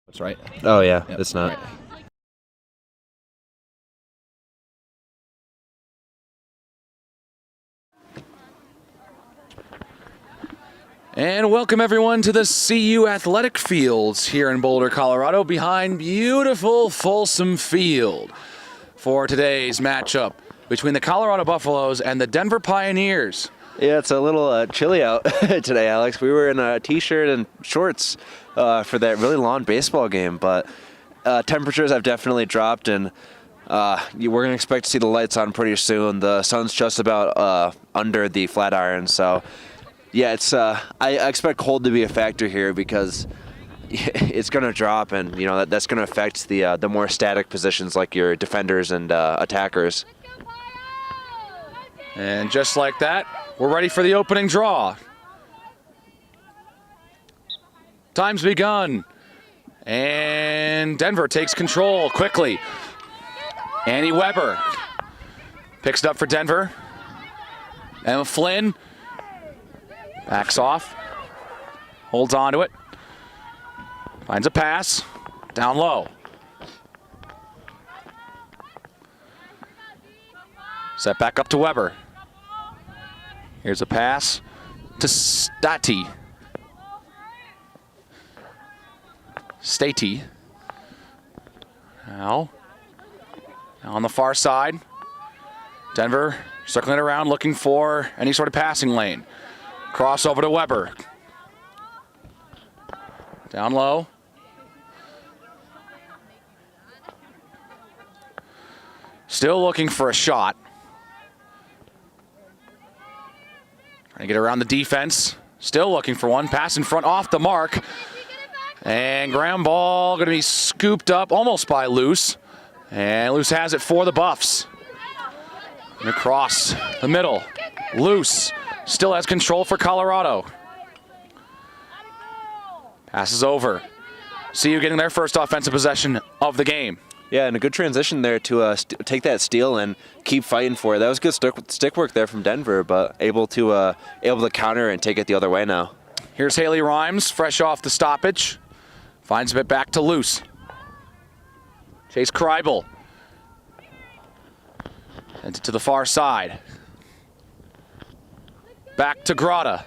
That's right. Oh, yeah, Yep. it's not. Right. And welcome everyone to the CU Athletic Fields here in Boulder, Colorado, behind beautiful Folsom Field for today's matchup between the Colorado Buffaloes and the Denver Pioneers. Yeah, it's a little chilly out today, Alex. We were in a t-shirt and shorts for that really long baseball game, but temperatures have definitely dropped, and we're going to expect to see the lights on pretty soon. The sun's just about under the flat iron, so yeah, it's I expect cold to be a factor here because it's going to drop, and you know that's going to affect the more static positions like your defenders and attackers. And just like that, we're ready for the opening draw. Time's begun. And Denver takes control quickly. Annie Weber picks it up for Denver. Emma Flynn backs off, holds on to it, finds a pass, down low. Set back up to Weber. Here's a pass to Stati. Now on the far side, Denver circling around looking for any sort of passing lane. Cross over to Weber. Down low. Still looking for a shot. Trying to get around the defense. Still looking for one. Pass in front off the mark. And ground ball going to be scooped up almost by Luce. And Luce has it for the Buffs. And across the middle. Luce still has control for Colorado. Passes over. CU getting their first offensive possession of the game. Yeah, and a good transition there to take that steal and keep fighting for it. That was good stick work there from Denver, but able to counter and take it the other way now. Here's Haley Rhymes, fresh off the stoppage. Finds it back to Luce. Chase Kreibel. And to the far side. Back to Grotta.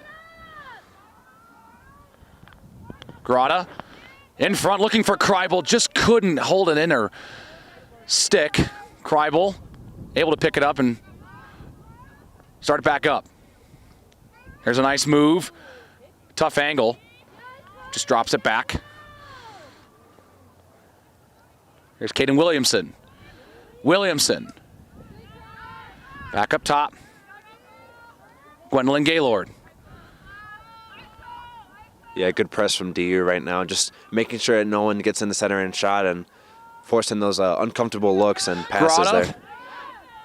Grotta in front looking for Kreibel. Just couldn't hold it in her stick. Kreibel able to pick it up and start it back up. Here's a nice move. Tough angle. Just drops it back. Here's Caden Williamson. Williamson. Back up top. Gwendolyn Gaylord. Yeah, good press from DU right now. Just making sure that no one gets in the center and shot and forcing those uncomfortable looks and passes Grotta, there.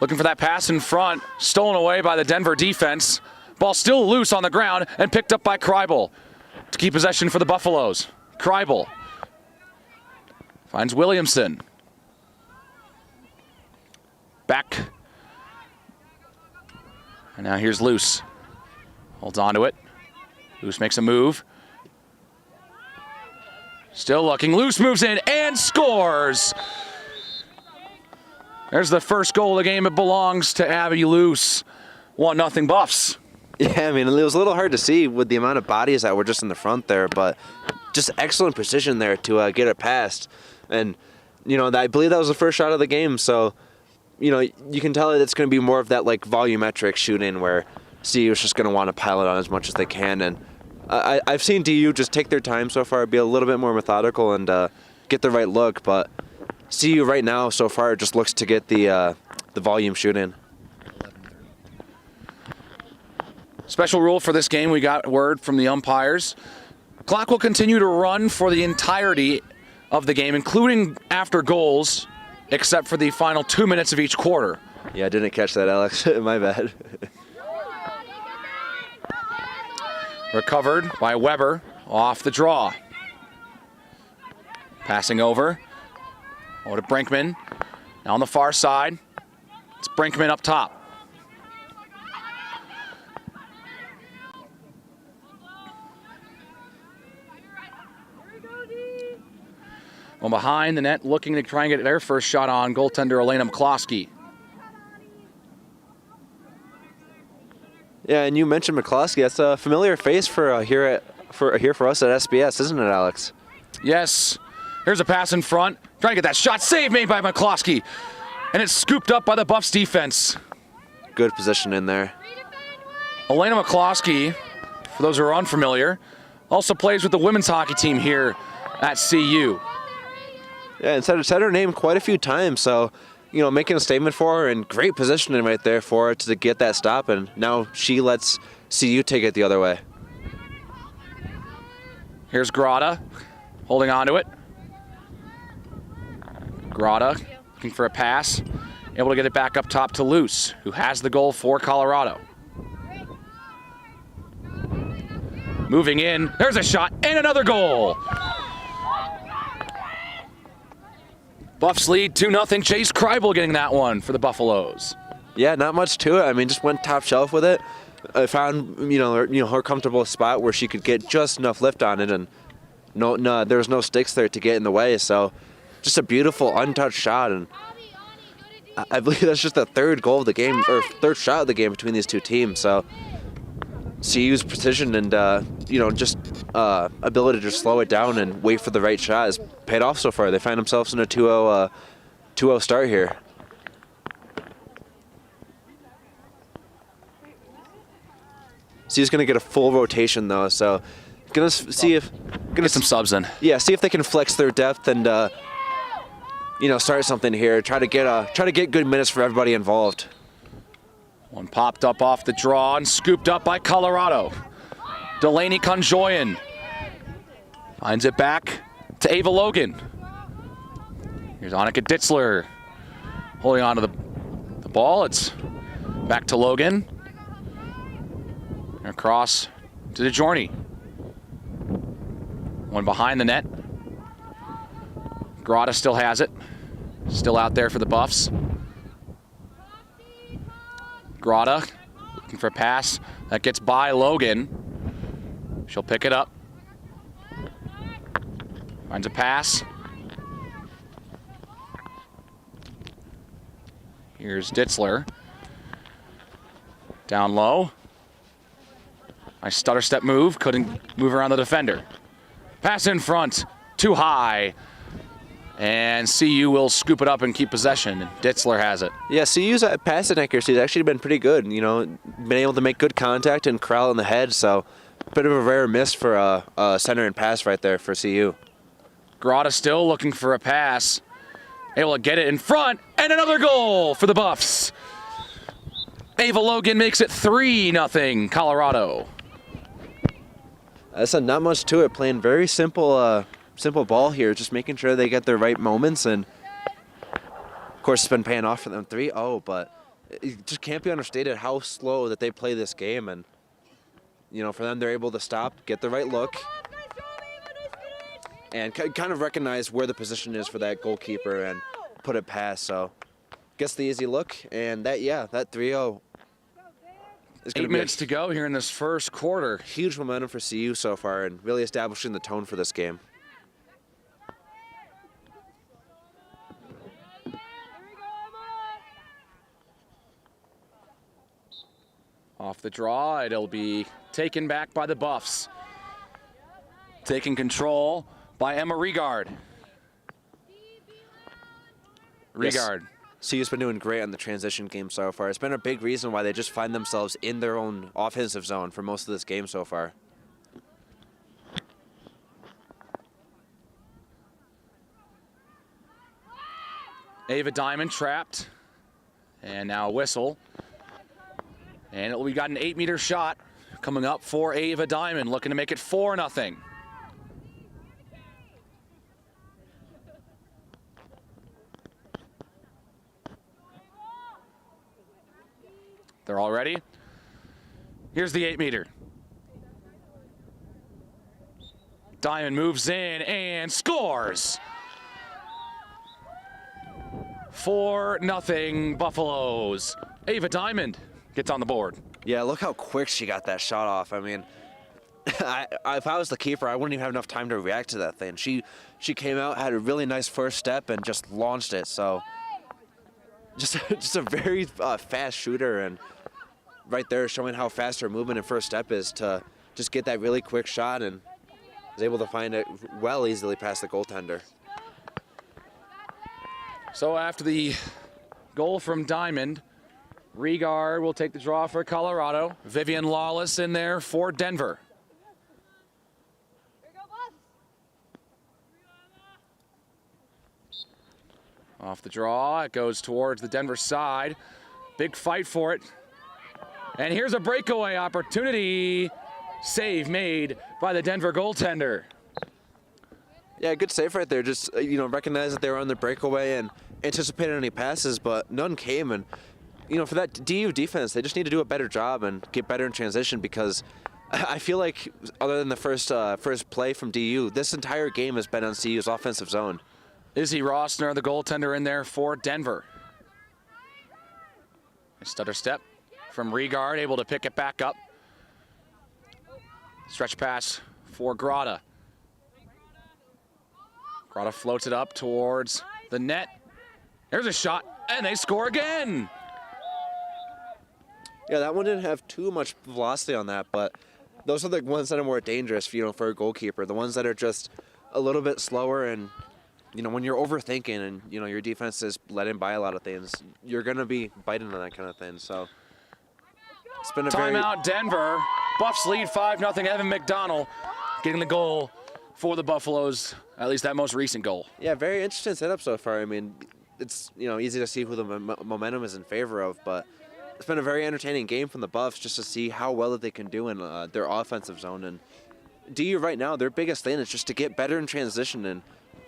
looking for that pass in front. Stolen away by the Denver defense. Ball still loose on the ground and picked up by Kreibel to keep possession for the Buffaloes. Kreibel finds Williamson. Back. And now here's Luce. Holds on to it. Luce makes a move. Still looking. Luce moves in and scores. There's the first goal of the game. It belongs to Abby Luce. 1-0 Buffs. Yeah, I mean, it was a little hard to see with the amount of bodies that were just in the front there, but just excellent precision there to get it past. And, you know, I believe that was the first shot of the game, so, you know, you can tell that it's going to be more of that, like, volumetric shooting where CU is just going to want to pile it on as much as they can. And I've seen DU just take their time so far, be a little bit more methodical and get the right look, but CU right now so far just looks to get the volume shooting. Special rule for this game, we got word from the umpires. Clock will continue to run for the entirety of the game, including after goals, except for the final 2 minutes of each quarter. Yeah, I didn't catch that, Alex. My bad. Recovered by Weber off the draw. Passing over. To Brinkman. Now on the far side. It's Brinkman up top. Well, behind the net, looking to try and get their first shot on goaltender Elena McCloskey. Yeah, and you mentioned McCloskey. That's a familiar face for here for us at SBS, isn't it, Alex? Yes. Here's a pass in front. Trying to get that shot. Save made by McCloskey. And it's scooped up by the Buffs defense. Good position in there. Elena McCloskey, for those who are unfamiliar, also plays with the women's hockey team here at CU. Yeah, and said her name quite a few times, so, you know, making a statement for her and great positioning right there for her to get that stop, and now she lets CU take it the other way. Here's Grotta holding on to it. Grotta looking for a pass, able to get it back up top to Luce, who has the goal for Colorado. Moving in, there's a shot and another goal. Buffs lead 2-0. Chase Kreibel getting that one for the Buffaloes. Yeah, not much to it. I mean, just went top shelf with it. I found her comfortable spot where she could get just enough lift on it, and no, there was no sticks there to get in the way. So, just a beautiful untouched shot, and I believe that's just the third goal of the game or third shot of the game between these two teams. So, CU's precision and just ability to slow it down and wait for the right shot has paid off so far. They find themselves in a 2-0 start here. CU's going to get a full rotation though, so gonna see if get some subs in. Yeah, see if they can flex their depth and start something here. Try to get good minutes for everybody involved. One popped up off the draw and scooped up by Colorado. Delaney Conjoyan finds it back to Ava Logan. Here's Annika Ditzler holding on to the ball. It's back to Logan. Across to DeJourney. One behind the net. Grotta still has it. Still out there for the Buffs. Grotta looking for a pass. That gets by Logan. She'll pick it up. Finds a pass. Here's Ditzler. Down low. Nice stutter step move. Couldn't move around the defender. Pass in front. Too high. And CU will scoop it up and keep possession. Ditzler has it. Yeah, CU's passing accuracy has actually been pretty good. You know, been able to make good contact and corral in the head. So, a bit of a rare miss for a center and pass right there for CU. Grotta still looking for a pass. Able to get it in front. And another goal for the Buffs. Ava Logan makes it 3-0 Colorado. That's not much to it. Playing very simple ball here. Just making sure they get their right moments. And, of course, it's been paying off for them 3-0. But it just can't be understated how slow that they play this game. And, you know, for them, they're able to stop, get the right look, and kind of recognize where the position is for that goalkeeper and put it past. So, gets the easy look. And that 3-0. 8 minutes to go here in this first quarter. Huge momentum for CU so far and really establishing the tone for this game. Off the draw, it'll be taken back by the Buffs. Taking control by Emma Regard. Regard. Yes. CU's been doing great on the transition game so far. It's been a big reason why they just find themselves in their own offensive zone for most of this game so far. Ava Diamond trapped. And now a whistle. And we got an 8-meter shot coming up for Ava Diamond, looking to make it 4-0. They're all ready. Here's the 8-meter. Diamond moves in and scores. 4-0 Buffaloes. Ava Diamond gets on the board. Yeah, look how quick she got that shot off. I mean, if I was the keeper, I wouldn't even have enough time to react to that thing. She came out, had a really nice first step, and just launched it. So just a very fast shooter, and right there showing how fast her movement and first step is to just get that really quick shot, and was able to find it well easily past the goaltender. So after the goal from Diamond, Regard will take the draw for Colorado. Vivian Lawless in there for Denver. Off the draw, it goes towards the Denver side. Big fight for it. And here's a breakaway opportunity. Save made by the Denver goaltender. Yeah, good save right there. Just, recognize that they were on the breakaway and anticipated any passes, but none came. And, for that DU defense, they just need to do a better job and get better in transition, because I feel like other than the first play from DU, this entire game has been on CU's offensive zone. Izzy Rossner, the goaltender, in there for Denver. A stutter step from Regard, able to pick it back up. Stretch pass for Grotta. Grotta floats it up towards the net. There's a shot, and they score again. Yeah, that one didn't have too much velocity on that, but those are the ones that are more dangerous, for a goalkeeper. The ones that are just a little bit slower, and when you're overthinking and your defense is letting by a lot of things, you're gonna be biting on that kind of thing. So it's been a timeout, Denver. Buffs lead 5-0. Evan McDonald getting the goal for the Buffaloes, at least that most recent goal. Yeah, very interesting setup so far. I mean, it's easy to see who the momentum is in favor of, but it's been a very entertaining game from the Buffs just to see how well that they can do in their offensive zone. And DU right now, their biggest thing is just to get better in transition and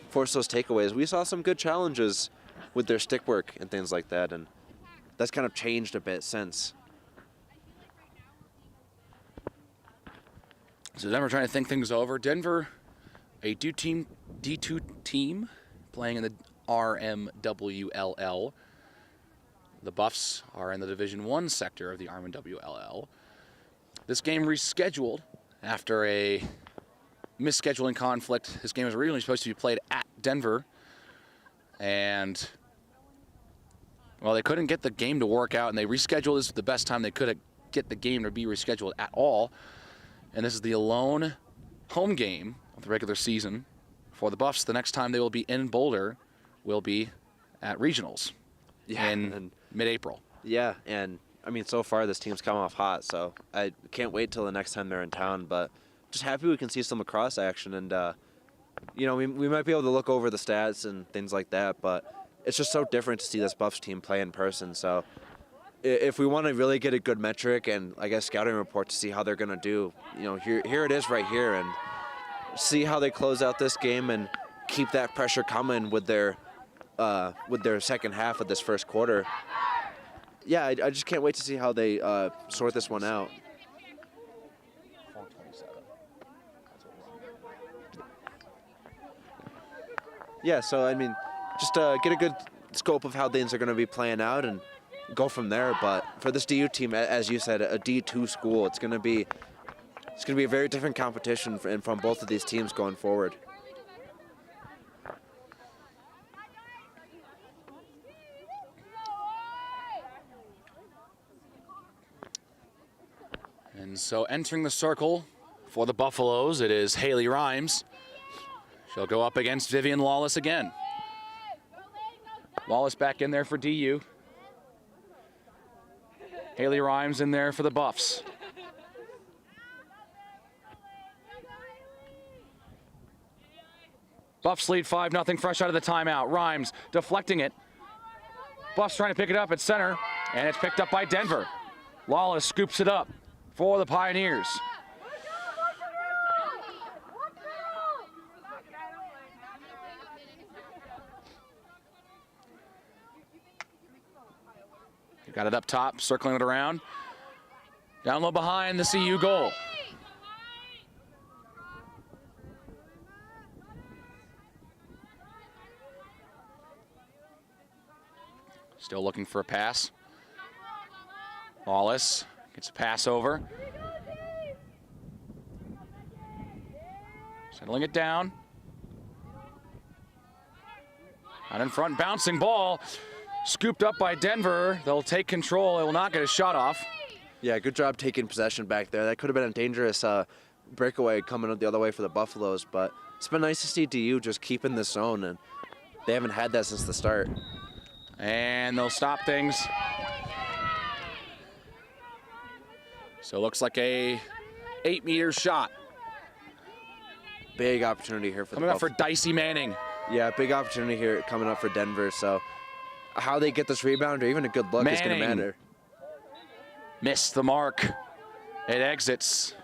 force those takeaways. We saw some good challenges with their stick work and things like that, and that's kind of changed a bit since. So Denver trying to think things over. Denver, a D2 team playing in the RMWLL. The Buffs are in the Division I sector of the RMWLL. This game rescheduled after a misscheduling conflict. This game was originally supposed to be played at Denver, and they couldn't get the game to work out, and they rescheduled this the best time they could get the game to be rescheduled at all. And this is the lone home game of the regular season for the Buffs. The next time they will be in Boulder will be at regionals in mid-April. Yeah, and I mean, so far this team's come off hot, so I can't wait till the next time they're in town. But just happy we can see some lacrosse action, and we might be able to look over the stats and things like that, but it's just so different to see this Buffs team play in person. So if we want to really get a good metric and I guess scouting report to see how they're going to do, here it is right here, and see how they close out this game and keep that pressure coming with their second half of this first quarter. Yeah, I just can't wait to see how they sort this one out. 427. Yeah, so I mean, just get a good scope of how things are going to be playing out and go from there. But for this DU team, as you said, a D2 school, it's going to be a very different competition from both of these teams going forward. And so entering the circle for the Buffaloes, it is Haley Rhymes. She'll go up against Vivian Lawless again. Lawless back in there for DU. Haley Rhymes in there for the Buffs. Buffs lead 5-0, fresh out of the timeout. Rhymes deflecting it. Buffs trying to pick it up at center, and it's picked up by Denver. Lawless scoops it up for the Pioneers. Got it up top, circling it around. Down low behind the CU goal. Still looking for a pass. Lawless gets a pass over. Settling it down. Out in front, bouncing ball. Scooped up by Denver. They'll take control. It will not get a shot off. Yeah, good job taking possession back there. That could have been a dangerous breakaway coming up the other way for the Buffaloes, but it's been nice to see DU just keeping this zone, and they haven't had that since the start. And they'll stop things. So it looks like a 8-meter shot. Big opportunity here for coming up for Dicey Manning. Yeah, big opportunity here coming up for Denver. So how they get this rebound or even a good look is going to matter. Missed the mark. It exits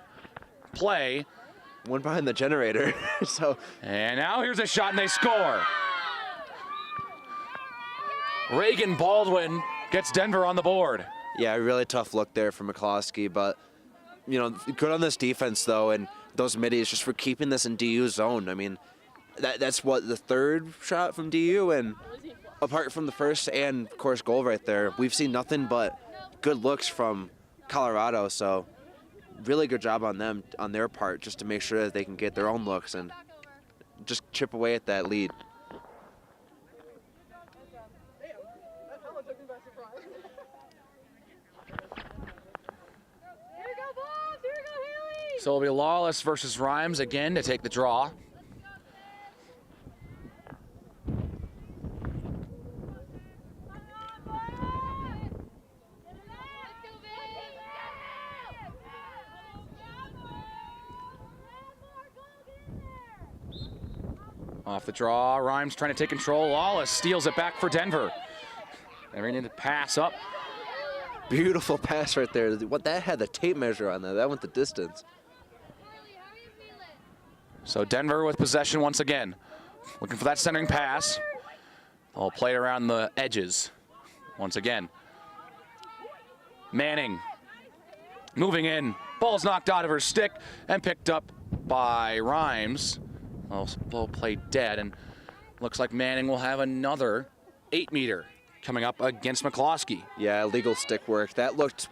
play. One behind the generator. And now here's a shot and they score. Reagan Baldwin gets Denver on the board. Yeah, really tough look there for McCloskey, but good on this defense though, and those middies just for keeping this in DU zone. I mean, that's what, the third shot from DU, and apart from the first and of course goal right there, we've seen nothing but good looks from Colorado. So really good job on them, on their part, just to make sure that they can get their own looks and just chip away at that lead. So it'll be Lawless versus Rhymes again to take the draw. Off the draw, Rhymes trying to take control. Lawless steals it back for Denver. Denver need to pass up. Beautiful pass right there. What, that had the tape measure on that. That went the distance. So Denver with possession once again. Looking for that centering pass. They'll play it around the edges once again. Manning moving in. Ball's knocked out of her stick and picked up by Rhymes. They'll play dead, and looks like Manning will have another 8-meter coming up against McCloskey. Yeah, illegal stick work. That looked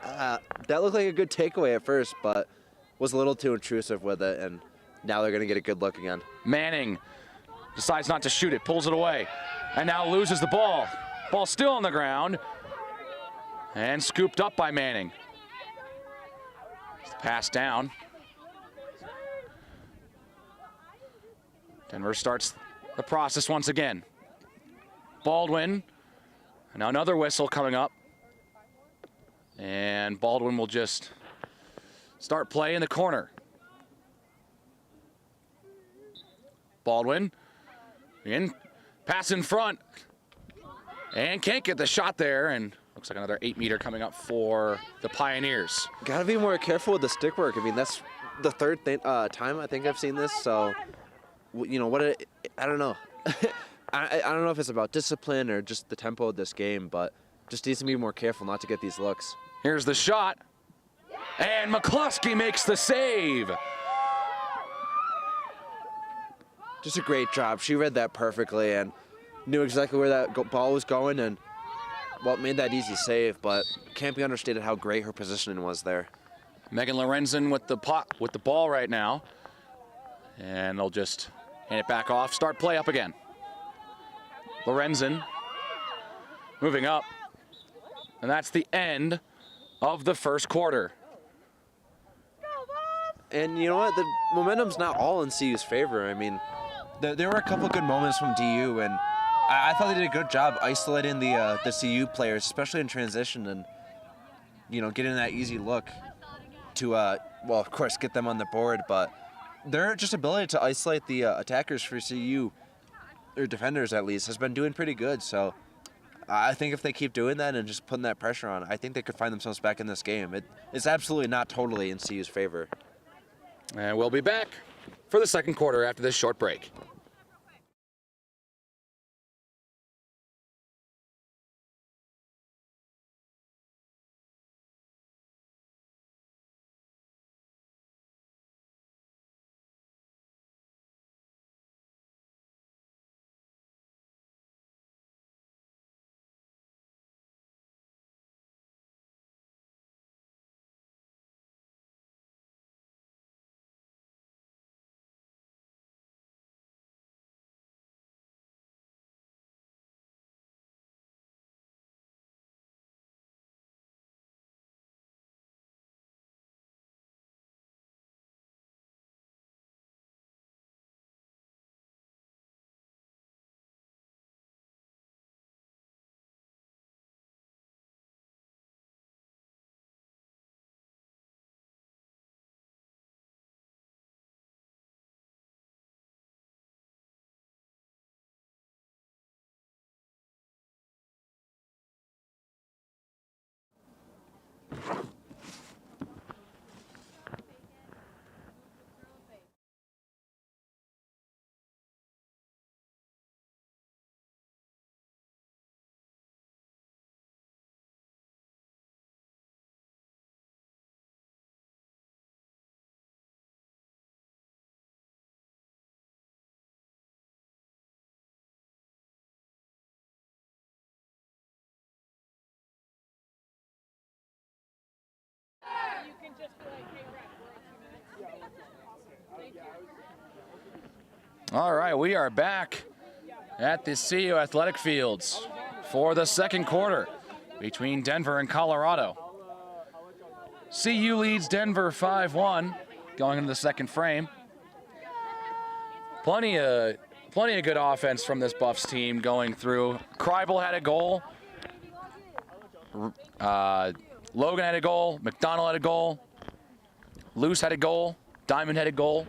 like a good takeaway at first, but was a little too intrusive with it, and now they're going to get a good look again. Manning decides not to shoot it, pulls it away, and now loses the ball. Ball still on the ground, and scooped up by Manning. Pass down. Denver starts the process once again. Baldwin, and now another whistle coming up. And Baldwin will just start play in the corner. Baldwin, in, pass in front, and can't get the shot there, and looks like another 8-meter coming up for the Pioneers. Gotta be more careful with the stick work. I mean, that's the third time I think I've seen this, so I don't know. I don't know if it's about discipline or just the tempo of this game, but just needs to be more careful not to get these looks. Here's the shot, and McCloskey makes the save. Just a great job. She read that perfectly and knew exactly where that ball was going, and made that easy save, but can't be understated how great her positioning was there. Megan Lorenzen with the ball right now, and they'll just hand it back off. Start play up again. Lorenzen moving up, and that's the end of the first quarter. And you know what? The momentum's not all in CU's favor. I mean, there were a couple good moments from DU, and I thought they did a good job isolating the CU players, especially in transition, and getting that easy look to of course get them on the board. But their just ability to isolate the attackers for CU, or defenders at least, has been doing pretty good. So I think if they keep doing that and just putting that pressure on, I think they could find themselves back in this game. It's absolutely not totally in CU's favor. And we'll be back for the second quarter after this short break. All right, we are back at the CU Athletic Fields for the second quarter between Denver and Colorado. CU leads Denver 5-1 going into the second frame. Plenty of good offense from this Buffs team going through. Kreibel had a goal. Logan had a goal. McDonald had a goal. Luce had a goal. Diamond had a goal.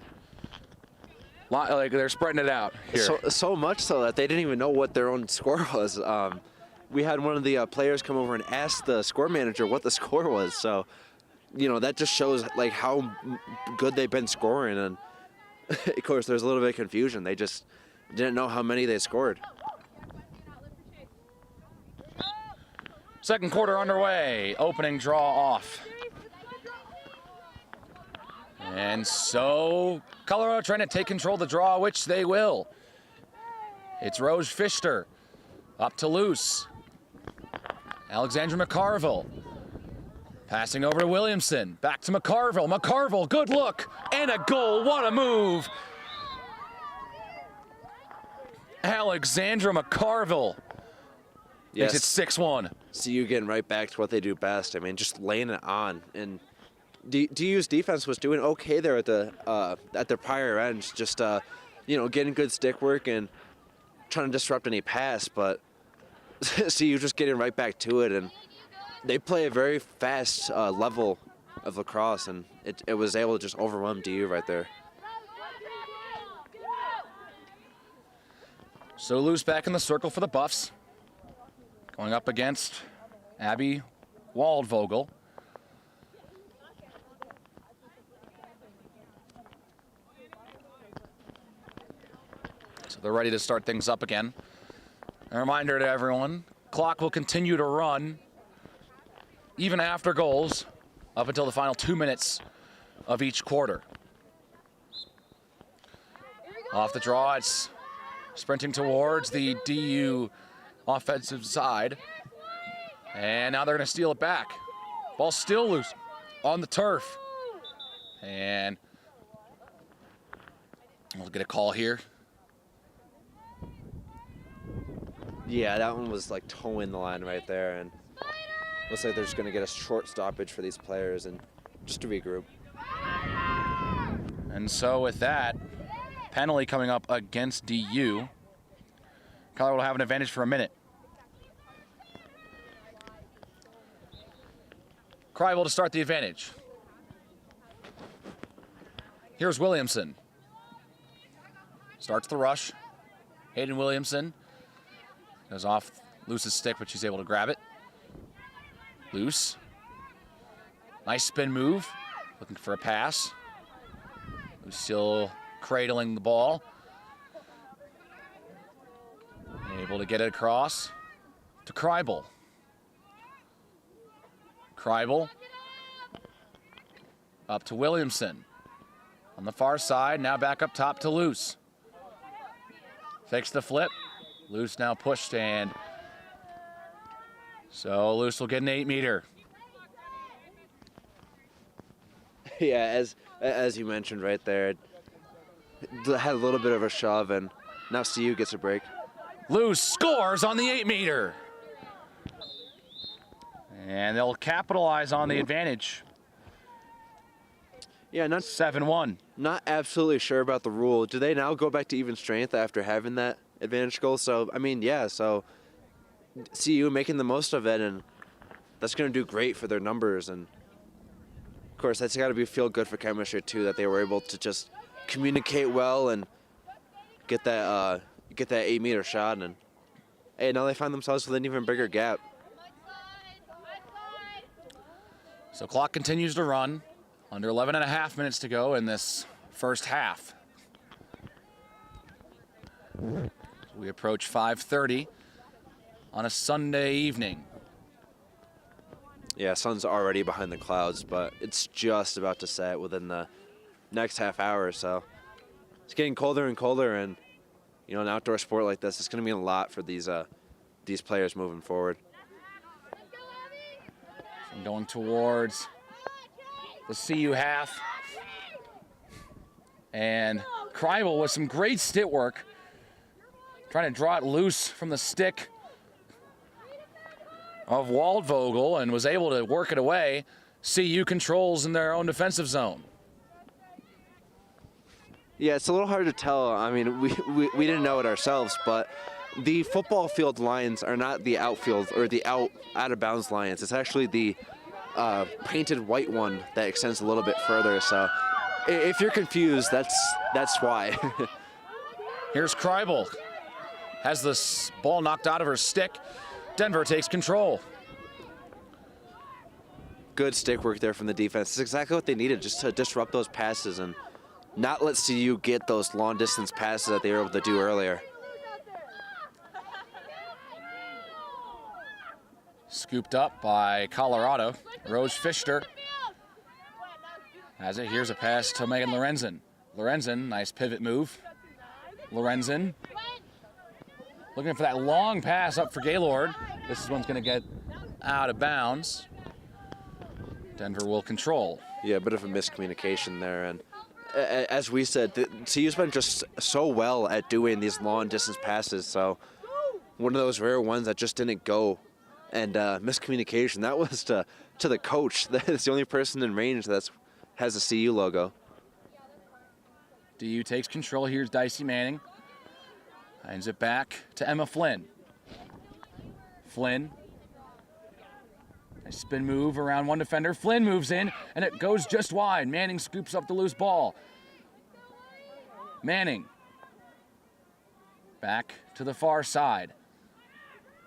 Like they're spreading it out here. So much so that they didn't even know what their own score was. We had one of the players come over and ask the score manager what the score was. So, that just shows like how good they've been scoring. And of course, there's a little bit of confusion. They just didn't know how many they scored. Second quarter underway. Opening draw off. And so Colorado trying to take control of the draw, which they will. It's Rose Fichter up to Luce. Alexandra McCarville passing over to Williamson. Back to McCarville. McCarville, good look and a goal. What a move. Alexandra McCarville. Yes. Makes it 6-1. CU getting right back to what they do best. I mean, just laying it on. And DU's defense was doing okay there at their prior ends, just getting good stick work and trying to disrupt any pass. But CU just getting right back to it, and they play a very fast level of lacrosse, and it was able to just overwhelm DU right there. So Luce back in the circle for the Buffs, going up against Abby Waldvogel. They're ready to start things up again. A reminder to everyone, clock will continue to run even after goals up until the final 2 minutes of each quarter. Off the draw, it's sprinting towards the DU offensive side. And now they're going to steal it back. Ball still loose on the turf. And we'll get a call here. Yeah, that one was like towing the line right there, and looks like they're just going to get a short stoppage for these players and just to regroup. And so with that, penalty coming up against DU. Colorado will have an advantage for a minute. Kreibel to start the advantage. Here's Williamson. Starts the rush. Hayden Williamson goes off Luce's stick, but she's able to grab it. Luce. Nice spin move. Looking for a pass. Luce still cradling the ball. Able to get it across to Kreibel. Kreibel up to Williamson. On the far side, now back up top to Luce. Fakes the flip. Luce now pushed, and so Luce will get an 8-meter. Yeah, as you mentioned right there, it had a little bit of a shove, and now CU gets a break. Luce scores on the 8-meter. And they'll capitalize on the advantage. Yeah, not 7-1. Not absolutely sure about the rule. Do they now go back to even strength after having that advantage goal? So, I mean, yeah, so CU making the most of it, and that's going to do great for their numbers. And, of course, that's got to feel good for chemistry, too, that they were able to just communicate well and get that 8-meter shot. And, hey, now they find themselves with an even bigger gap. So clock continues to run. Under 11 and a half minutes to go in this first half. We approach 5:30 on a Sunday evening. Yeah, sun's already behind the clouds, but it's just about to set within the next half hour or so. It's getting colder and colder, and an outdoor sport like this, it's going to mean a lot for these players moving forward. From going towards the CU half. And Kreibel with some great stick work, trying to draw it loose from the stick of Waldvogel and was able to work it away. CU controls in their own defensive zone. Yeah, it's a little hard to tell. I mean, we didn't know it ourselves, but the football field lines are not the outfield or the out of bounds lines. It's actually the painted white one that extends a little bit further. So if you're confused, that's why. Here's Kreibel. Has this ball knocked out of her stick. Denver takes control. Good stick work there from the defense. It's exactly what they needed, just to disrupt those passes and not let CU get those long distance passes that they were able to do earlier. Scooped up by Colorado. Rose Fischer has it. Here's a pass to Megan Lorenzen. Lorenzen, nice pivot move. Lorenzen looking for that long pass up for Gaylord. This one's going to get out of bounds. Denver will control. Yeah, a bit of a miscommunication there. And as we said, CU's been just so well at doing these long distance passes. So one of those rare ones that just didn't go. And miscommunication, that was to the coach. That's the only person in range that has a CU logo. DU takes control. Here's Dicey Manning. Hands it back to Emma Flynn. Flynn. Nice spin move around one defender. Flynn moves in, and it goes just wide. Manning scoops up the loose ball. Manning. Back to the far side.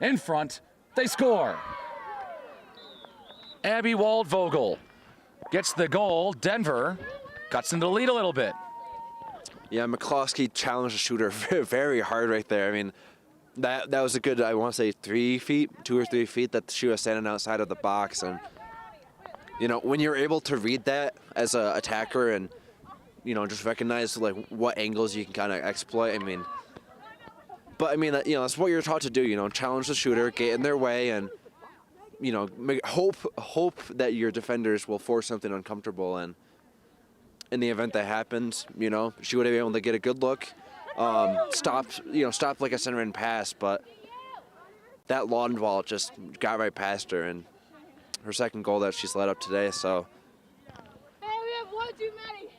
In front. They score. Abby Waldvogel gets the goal. Denver cuts into the lead a little bit. Yeah, McCloskey challenged the shooter very hard right there. I mean, that was a good, I want to say 3 feet, 2 or 3 feet that she was standing outside of the box. And, you know, when you're able to read that as an attacker and, you know, just recognize, like, what angles you can kind of exploit, I mean, but, I mean, you know, that's what you're taught to do, you know, challenge the shooter, get in their way, and, you know, hope that your defenders will force something uncomfortable. And in the event that happened, you know, she would have been able to get a good look, stop like a center in pass, but that lawn ball just got right past her, and her second goal that she's let up today, so. Hey, we have one too many.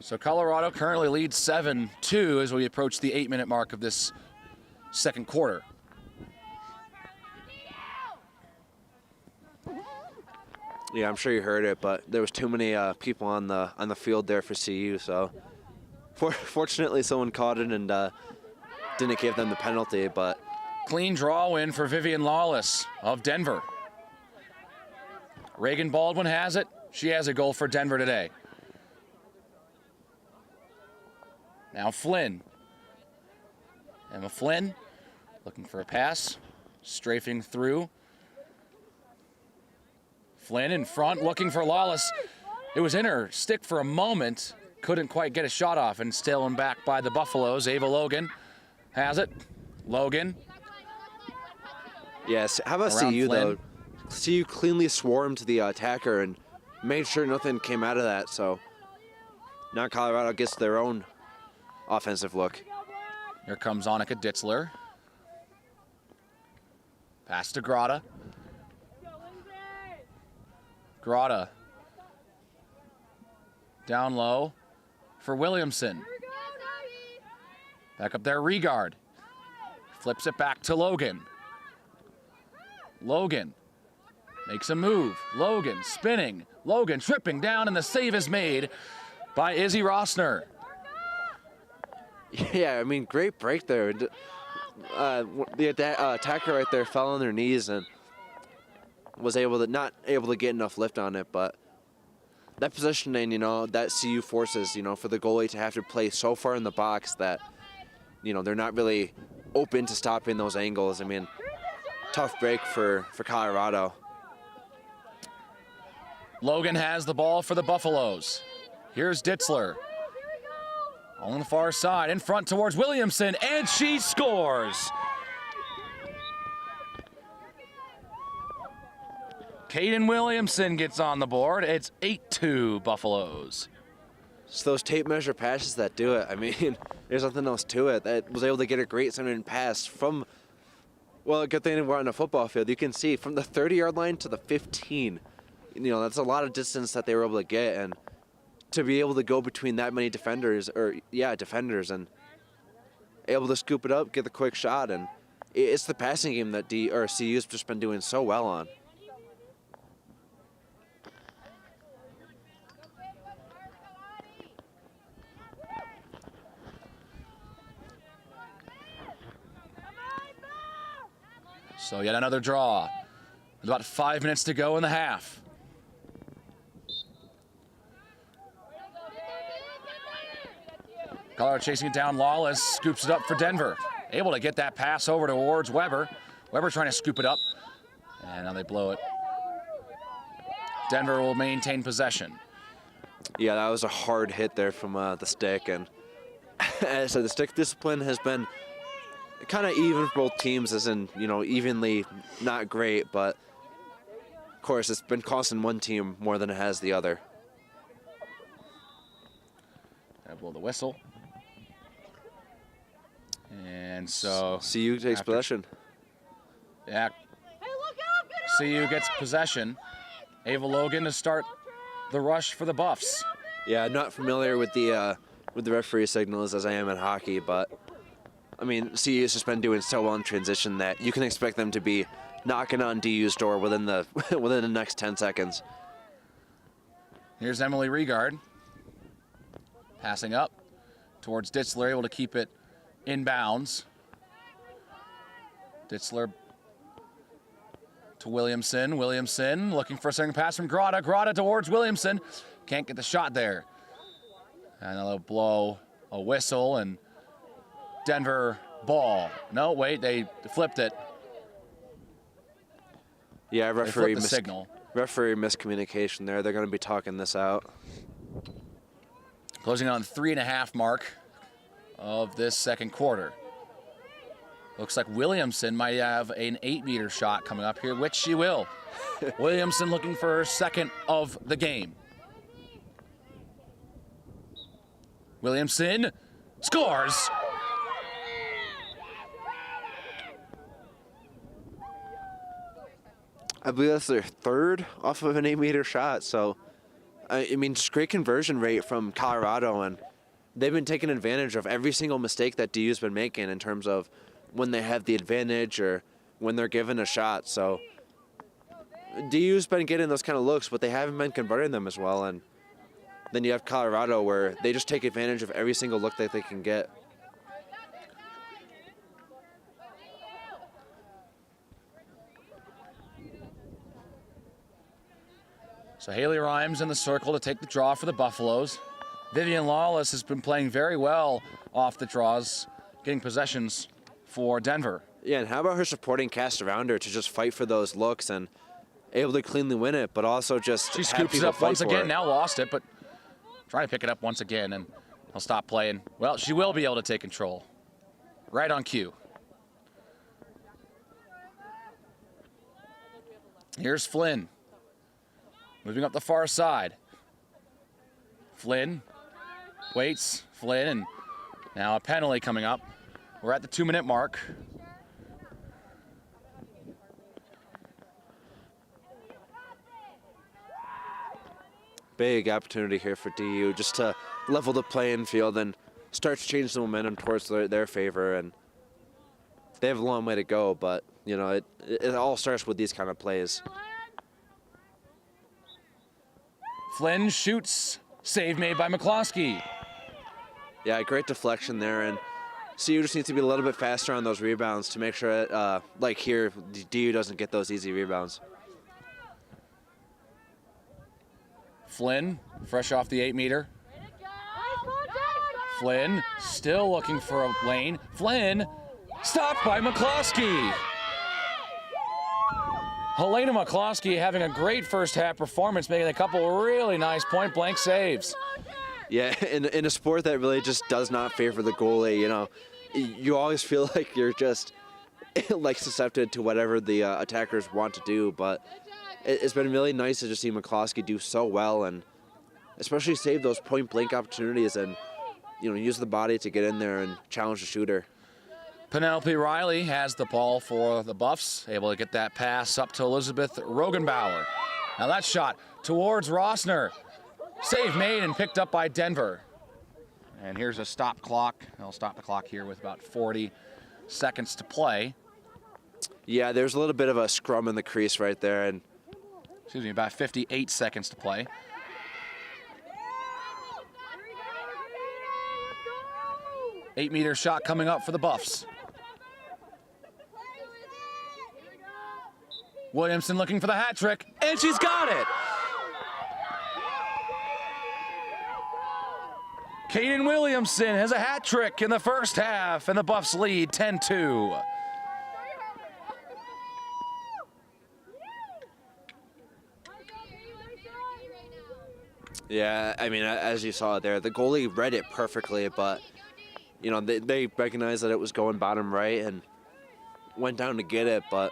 So Colorado currently leads 7-2 as we approach the 8-minute mark of this second quarter. Yeah, I'm sure you heard it, but there was too many people on the field there for CU, so fortunately someone caught it and didn't give them the penalty, but. Clean draw win for Vivian Lawless of Denver. Reagan Baldwin has it. She has a goal for Denver today. Now Flynn. Emma Flynn looking for a pass, strafing through. Flynn in front, looking for Lawless. It was in her stick for a moment. Couldn't quite get a shot off, and stolen back by the Buffaloes. Ava Logan has it. Logan. Yes, how about Around CU, Flynn. though? CU cleanly swarmed the attacker and made sure nothing came out of that, so now Colorado gets their own offensive look. Here comes Annika Ditzler. Pass to Grata. Grata. Down low for Williamson. Back up there, Regard. Flips it back to Logan. Logan makes a move. Logan spinning. Logan tripping down, and the save is made by Izzy Rossner. Yeah, I mean, great break there. The attacker right there fell on their knees and was not able to get enough lift on it, but that positioning, you know, that CU forces, you know, for the goalie to have to play so far in the box that, you know, they're not really open to stopping those angles. I mean, tough break for Colorado. Logan has the ball for the Buffaloes. Here's Ditzler. On the far side, in front towards Williamson, and she scores. Caden Williamson gets on the board. It's 8-2 Buffaloes. It's those tape measure passes that do it. I mean, there's nothing else to it. That was able to get a great centering pass from, well, good thing we're on a football field. You can see from the 30-yard line to the 15. That's a lot of distance that they were able to get, and to be able to go between that many defenders, and able to scoop it up, get the quick shot, and it's the passing game that CU's just been doing so well on. So yet another draw. With about 5 minutes to go in the half. Colorado chasing it down. Lawless scoops it up for Denver. Able to get that pass over towards Weber. Weber trying to scoop it up. And now they blow it. Denver will maintain possession. Yeah, that was a hard hit there from the stick. And as I said, the stick discipline has been kind of even for both teams, as in, evenly not great. But, of course, it's been costing one team more than it has the other. Gotta blow the whistle. And so CU takes possession. Yeah. CU gets possession. Ava Logan to start the rush for the Buffs. Yeah, I'm not familiar with the referee signals as I am in hockey, but I mean, CU has just been doing so well in transition that you can expect them to be knocking on DU's door within the next 10 seconds. Here's Emily Regard. Passing up towards Ditzler, able to keep it inbounds. Ditzler to Williamson. Williamson looking for a second pass from Grotta. Grotta towards Williamson. Can't get the shot there. And they'll blow a whistle and Denver ball. No, wait, they flipped it. Yeah, referee signal. Referee miscommunication there. They're going to be talking this out. Closing on 3.5 mark of this second quarter. Looks like Williamson might have an 8-meter shot coming up here, which she will. Williamson looking for her second of the game. Williamson scores. I believe that's their third off of an 8-meter shot. So, I mean, just great conversion rate from Colorado, and they've been taking advantage of every single mistake that DU's been making in terms of when they have the advantage or when they're given a shot. So, DU's been getting those kind of looks, but they haven't been converting them as well. And then you have Colorado where they just take advantage of every single look that they can get. So Haley Rhymes in the circle to take the draw for the Buffaloes. Vivian Lawless has been playing very well off the draws, getting possessions for Denver. Yeah, and how about her supporting cast around her to just fight for those looks and able to cleanly win it, but also just she have scoops it people up fight once for again, it. now lost it, but trying to pick it up once again, and he'll stop playing. Well, she will be able to take control. Right on cue. Here's Flynn. Moving up the far side. Flynn waits. Flynn, and now a penalty coming up. We're at the 2-minute mark. Big opportunity here for DU just to level the playing field and start to change the momentum towards their favor. And they have a long way to go, but it all starts with these kind of plays. Flynn shoots. Save made by McCloskey. Yeah, great deflection there, and CU just needs to be a little bit faster on those rebounds to make sure that, like here, DU doesn't get those easy rebounds. Flynn, fresh off the 8-meter. Flynn still looking for a lane. Flynn stopped by McCloskey. Helena McCloskey having a great first half performance, making a couple really nice point-blank saves. Yeah, in a sport that really just does not favor the goalie, you always feel like you're just like susceptible to whatever the attackers want to do. But it's been really nice to just see McCloskey do so well, and especially save those point-blank opportunities and, use the body to get in there and challenge the shooter. Penelope Riley has the ball for the Buffs, able to get that pass up to Elizabeth Rogenbauer. Now that shot towards Rossner. Save made and picked up by Denver. And here's a stop clock. They'll stop the clock here with about 40 seconds to play. Yeah, there's a little bit of a scrum in the crease right there, and Excuse me, about 58 seconds to play. Eight-meter shot coming up for the Buffs. Williamson looking for the hat trick, and she's got it! Kaden Williamson has a hat trick in the first half, and the Buffs lead 10-2. yeah, I mean, as you saw there, the goalie read it perfectly, but they recognized that it was going bottom right and went down to get it, but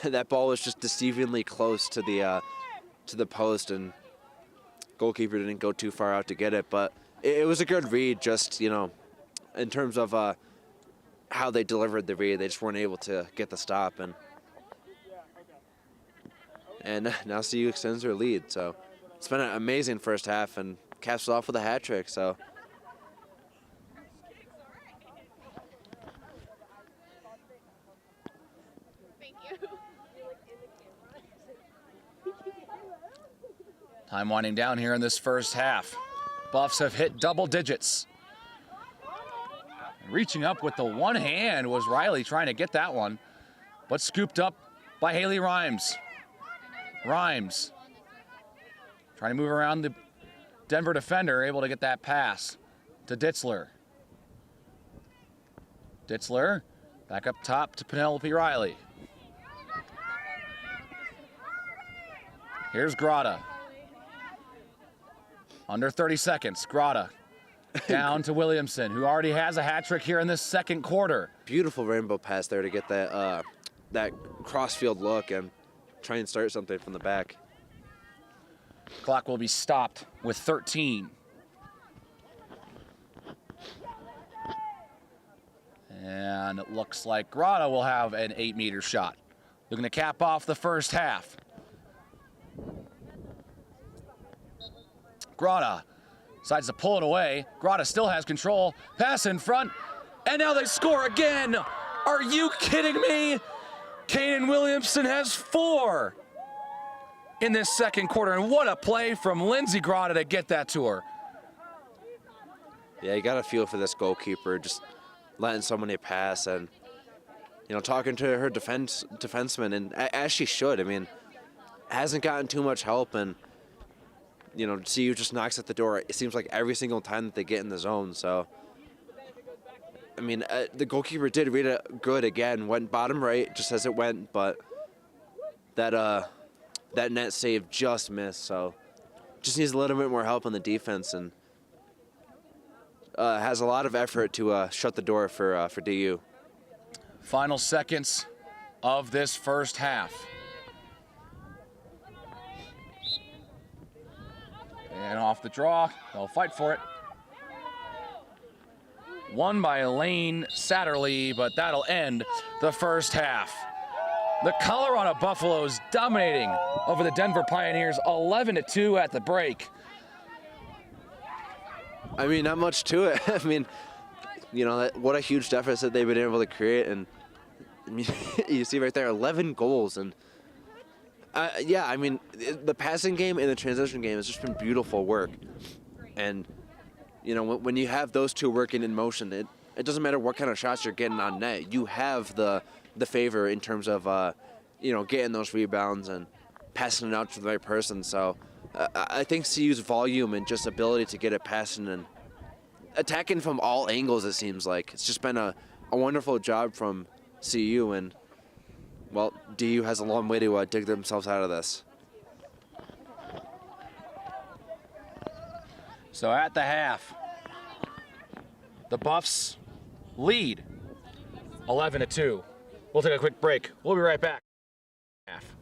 that ball was just deceivingly close to the post, and goalkeeper didn't go too far out to get it. But it was a good read, just in terms of how they delivered the read. They just weren't able to get the stop, and now CU extends their lead. So it's been an amazing first half, and caps it off with a hat trick. So. Time winding down here in this first half. Buffs have hit double digits. Reaching up with the one hand was Riley trying to get that one, but scooped up by Haley Rhymes. Rhymes trying to move around the Denver defender, able to get that pass to Ditzler. Ditzler back up top to Penelope Riley. Here's Grotta. Under 30 seconds, Grotta down to Williamson, who already has a hat trick here in this second quarter. Beautiful rainbow pass there to get that crossfield look and try and start something from the back. Clock will be stopped with 13. And it looks like Grotta will have an 8-meter shot. Looking to cap off the first half. Grotta decides to pull it away. Grotta still has control. Pass in front. And now they score again. Are you kidding me? Kaden Williamson has 4 in this second quarter. And what a play from Lindsay Grotta to get that to her. Yeah, you got to feel for this goalkeeper, just letting somebody pass and, talking to her defenseman, and as she should. I mean, hasn't gotten too much help, and CU just knocks at the door. It seems like every single time that they get in the zone. So, I mean, the goalkeeper did read it good again. Went bottom right just as it went, but that net save just missed. So, just needs a little bit more help on the defense, and has a lot of effort to shut the door for DU. Final seconds of this first half. And off the draw, they'll fight for it. Won by Elaine Satterley, but that'll end the first half. The Colorado Buffaloes dominating over the Denver Pioneers 11-2 at the break. I mean, not much to it. I mean, what a huge deficit they've been able to create, and you see right there, 11 goals, and yeah, I mean, the passing game and the transition game has just been beautiful work. And, when you have those two working in motion, it doesn't matter what kind of shots you're getting on net. You have the favor in terms of, getting those rebounds and passing it out to the right person. So I think CU's volume and just ability to get it passing and attacking from all angles, it seems like. It's just been a wonderful job from CU, and well, DU has a long way to dig themselves out of this. So at the half, the Buffs lead 11-2. We'll take a quick break. We'll be right back. Half.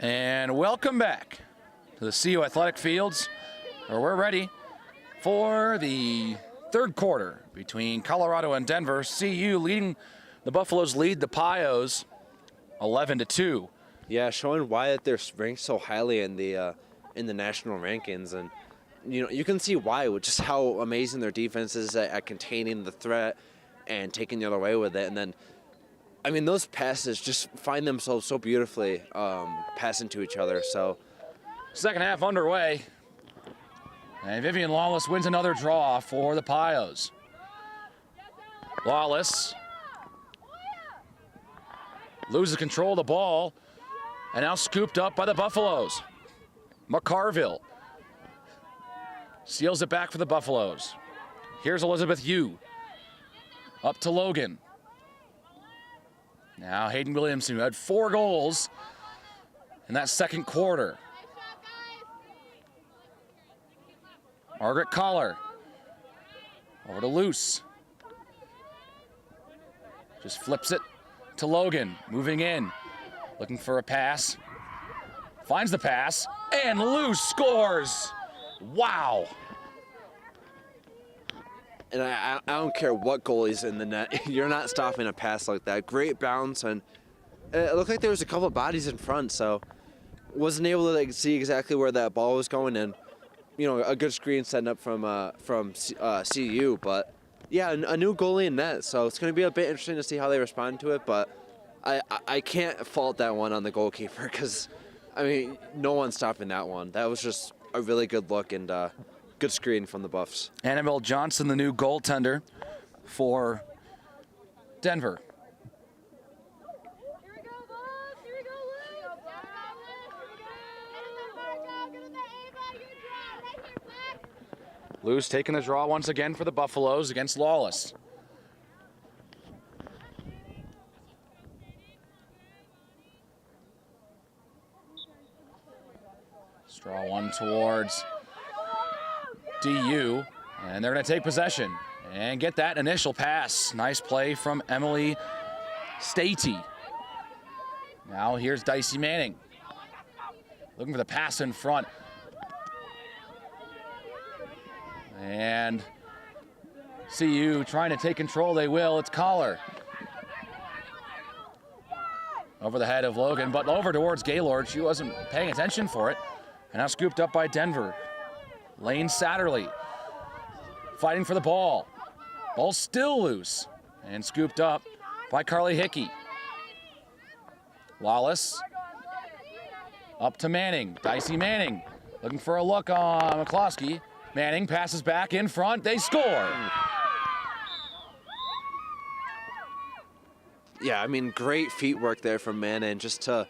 And welcome back to the CU Athletic Fields, where we're ready for the third quarter between Colorado and Denver. CU leading, the Buffaloes lead the Pios 11-2. Yeah, showing why that they're ranked so highly in the national rankings, and you can see why with just how amazing their defense is at containing the threat and taking the other way with it. And then, I mean, those passes just find themselves so beautifully passing to each other. So, second half underway, and Vivian Lawless wins another draw for the Pios. Lawless loses control of the ball, and now scooped up by the Buffaloes. McCarville seals it back for the Buffaloes. Here's Elizabeth Yu. Up to Logan. Now Hayden Williamson, who had 4 goals in that second quarter. Margaret Collar. Over to Luce. Just flips it to Logan. Moving in. Looking for a pass. Finds the pass. And Luce scores. Wow. and I don't care what goalie's in the net, you're not stopping a pass like that. Great bounce, and it looked like there was a couple of bodies in front, so wasn't able to see exactly where that ball was going, and a good screen setting up from CU, but yeah, a new goalie in net, so it's going to be a bit interesting to see how they respond to it, but I can't fault that one on the goalkeeper because, I mean, no one's stopping that one. That was just a really good look and good screen from the Buffs. Annabelle Johnson, the new goaltender for Denver. Here we go, Luke. Here we go, Luke. Luce taking the draw once again for the Buffaloes against Lawless. Draw one towards DU, and they're going to take possession and get that initial pass. Nice play from Emily Stady. Now here's Dicey Manning. Looking for the pass in front. And CU trying to take control. They will. It's Collar. Over the head of Logan, but over towards Gaylord. She wasn't paying attention for it. And now scooped up by Denver. Lane Satterley fighting for the ball. Ball still loose. And scooped up by Carly Hickey. Lawless up to Manning. Dicey Manning looking for a look on McCloskey. Manning passes back in front. They score. Yeah, I mean, great feet work there from Manning just to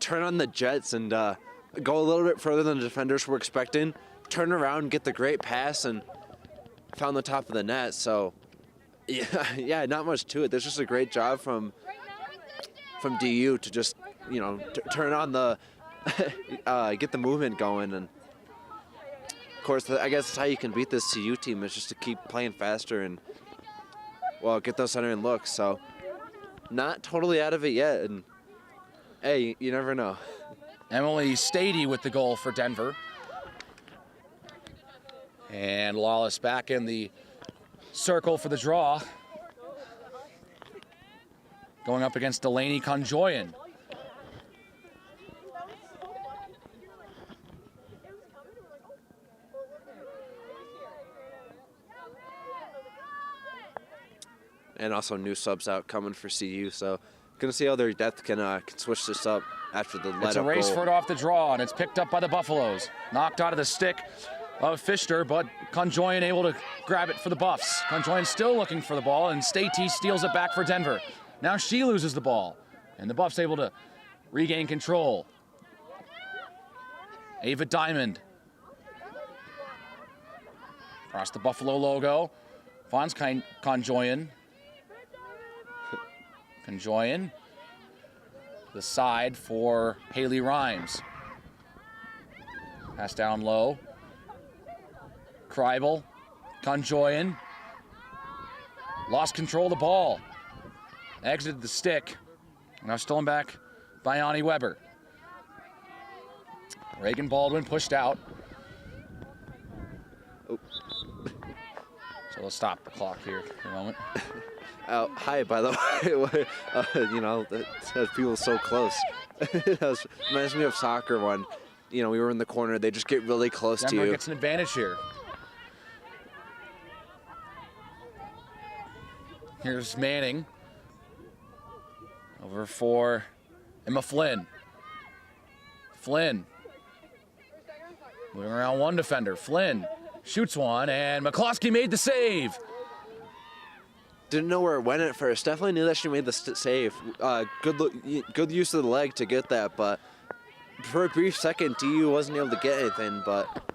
turn on the jets and go a little bit further than the defenders were expecting, turn around, get the great pass, and found the top of the net. So, yeah, not much to it. There's just a great job from DU to just, turn on the, get the movement going. And, of course, I guess that's how you can beat this CU team is just to keep playing faster and, well, get those centering looks. So, not totally out of it yet. And, hey, you never know. Emily Stady with the goal for Denver. And Lawless back in the circle for the draw. Going up against Delaney Conjoyan. And also new subs out coming for CU, so going to see how their depth can switch this up after the let-up goal. It's a race for it off the draw, and it's picked up by the Buffaloes. Knocked out of the stick of Fischer, but Conjoyan able to grab it for the Buffs. Conjoyan still looking for the ball, and Stady steals it back for Denver. Now she loses the ball, and the Buffs able to regain control. Ava Diamond. Across the Buffalo logo. Finds Conjoyan. Conjoyan. The side for Haley Rhymes. Pass down low. Kreibel. Conjoyan. Lost control of the ball. Exited the stick. Now stolen back by Ani Weber. Reagan Baldwin pushed out. Oh. So we'll stop the clock here for a moment. Hi, by the way. That feels so close. That reminds me of soccer when, we were in the corner. They just get really close to Denver you. gets an advantage here. Here's Manning. Over for Emma Flynn. Flynn. Moving around one defender. Flynn shoots one, and McCloskey made the save. Didn't know where it went at first. Definitely knew that she made the save. Good use of the leg to get that, but for a brief second, DU wasn't able to get anything, but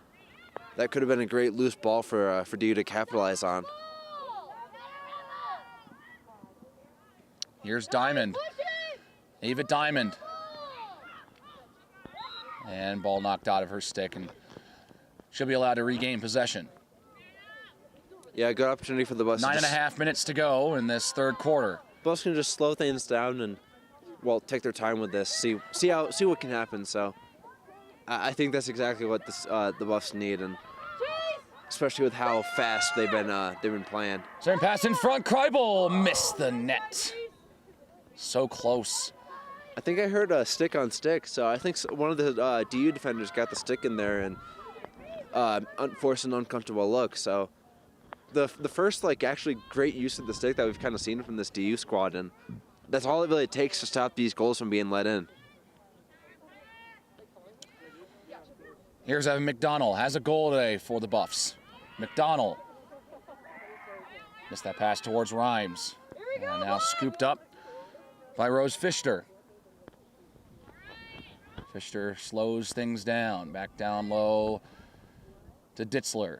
that could have been a great loose ball for DU to capitalize on. Here's Diamond. Ava Diamond. And ball knocked out of her stick, and she'll be allowed to regain possession. Yeah, good opportunity for the Buffs. 9.5 minutes to go in this third quarter. Buffs can just slow things down and, take their time with this. See what can happen. So, I think that's exactly what the Buffs need, and especially with how fast they've been playing. Turn pass in front. Kreibel missed the net. So close. I think I heard a stick on stick, so I think one of the DU defenders got the stick in there and forced an uncomfortable look. So the first actually great use of the stick that we've kind of seen from this DU squad, and that's all it really takes to stop these goals from being let in. Here's Evan McDonald. Has a goal today for the Buffs. McDonald. Missed that pass towards Rhymes. And now scooped up by Rose Fischer. Fischer slows things down. Back down low to Ditzler.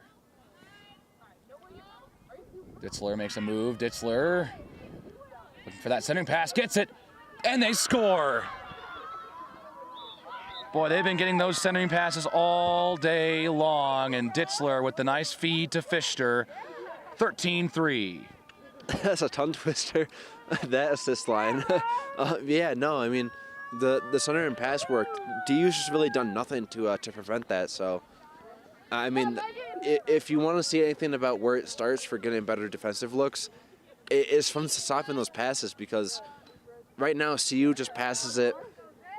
Ditzler makes a move. Ditzler looking for that centering pass. Gets it. And they score. Boy, they've been getting those centering passes all day long. And Ditzler with the nice feed to Fischer. 13-3. That's a tongue twister, that assist line. The center and pass work, DU's just really done nothing to prevent that. So, if you want to see anything about where it starts for getting better defensive looks, it is from stopping those passes, because right now CU just passes it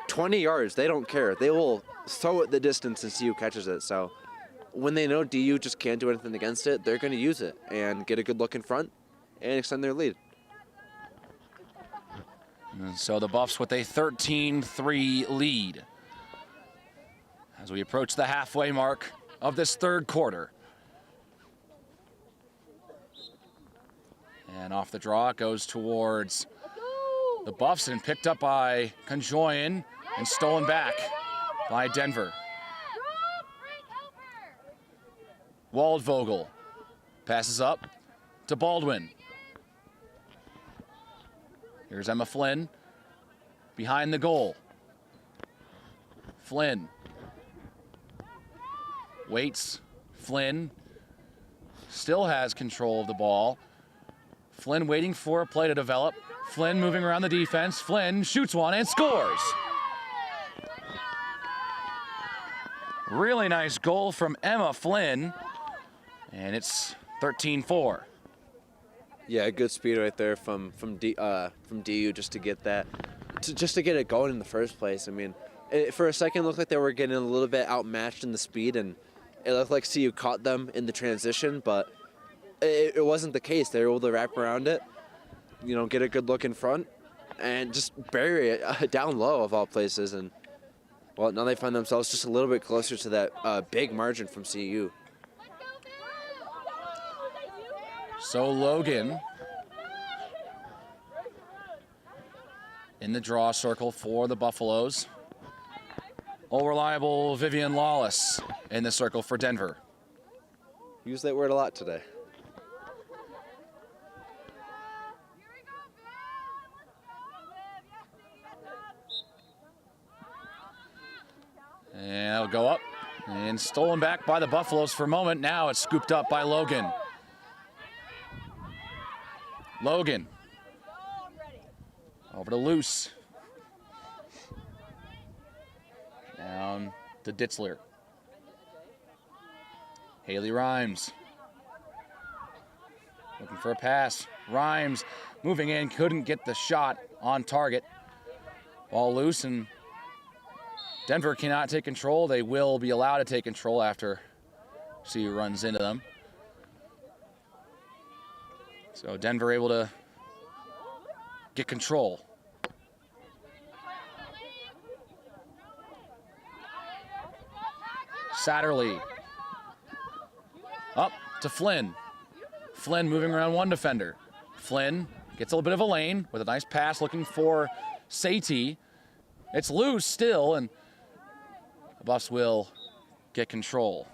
20 yards. They don't care. They will throw it the distance and CU catches it. So when they know DU just can't do anything against it, they're going to use it and get a good look in front and extend their lead. And so the Buffs with a 13-3 lead as we approach the halfway mark of this third quarter. And off the draw, it goes towards the Buffs and picked up by Conjoyan and stolen back by Denver. Waldvogel passes up to Baldwin. Here's Emma Flynn behind the goal. Flynn waits. Flynn still has control of the ball. Flynn waiting for a play to develop. Flynn moving around the defense. Flynn shoots one and scores. Really nice goal from Emma Flynn. And it's 13-4. Yeah, good speed right there from DU just to get that, just to get it going in the first place. For a second, it looked like they were getting a little bit outmatched in the speed, and it looked like CU caught them in the transition, but it wasn't the case. They were able to wrap around it, get a good look in front, and just bury it down low of all places. And now they find themselves just a little bit closer to that big margin from CU. So Logan in the draw circle for the Buffaloes. All reliable Vivian Lawless in the circle for Denver. Use that word a lot today. And that'll go up and stolen back by the Buffaloes for a moment. Now it's scooped up by Logan. Logan. Over to Luce. Down to Ditzler. Haley Rhymes. Looking for a pass. Rhymes moving in, couldn't get the shot on target. Ball loose, and Denver cannot take control. They will be allowed to take control after CU runs into them. So Denver able to get control. Satterley. Up to Flynn. Flynn moving around one defender. Flynn gets a little bit of a lane with a nice pass looking for Satie. It's loose still, and the Buffs will get control.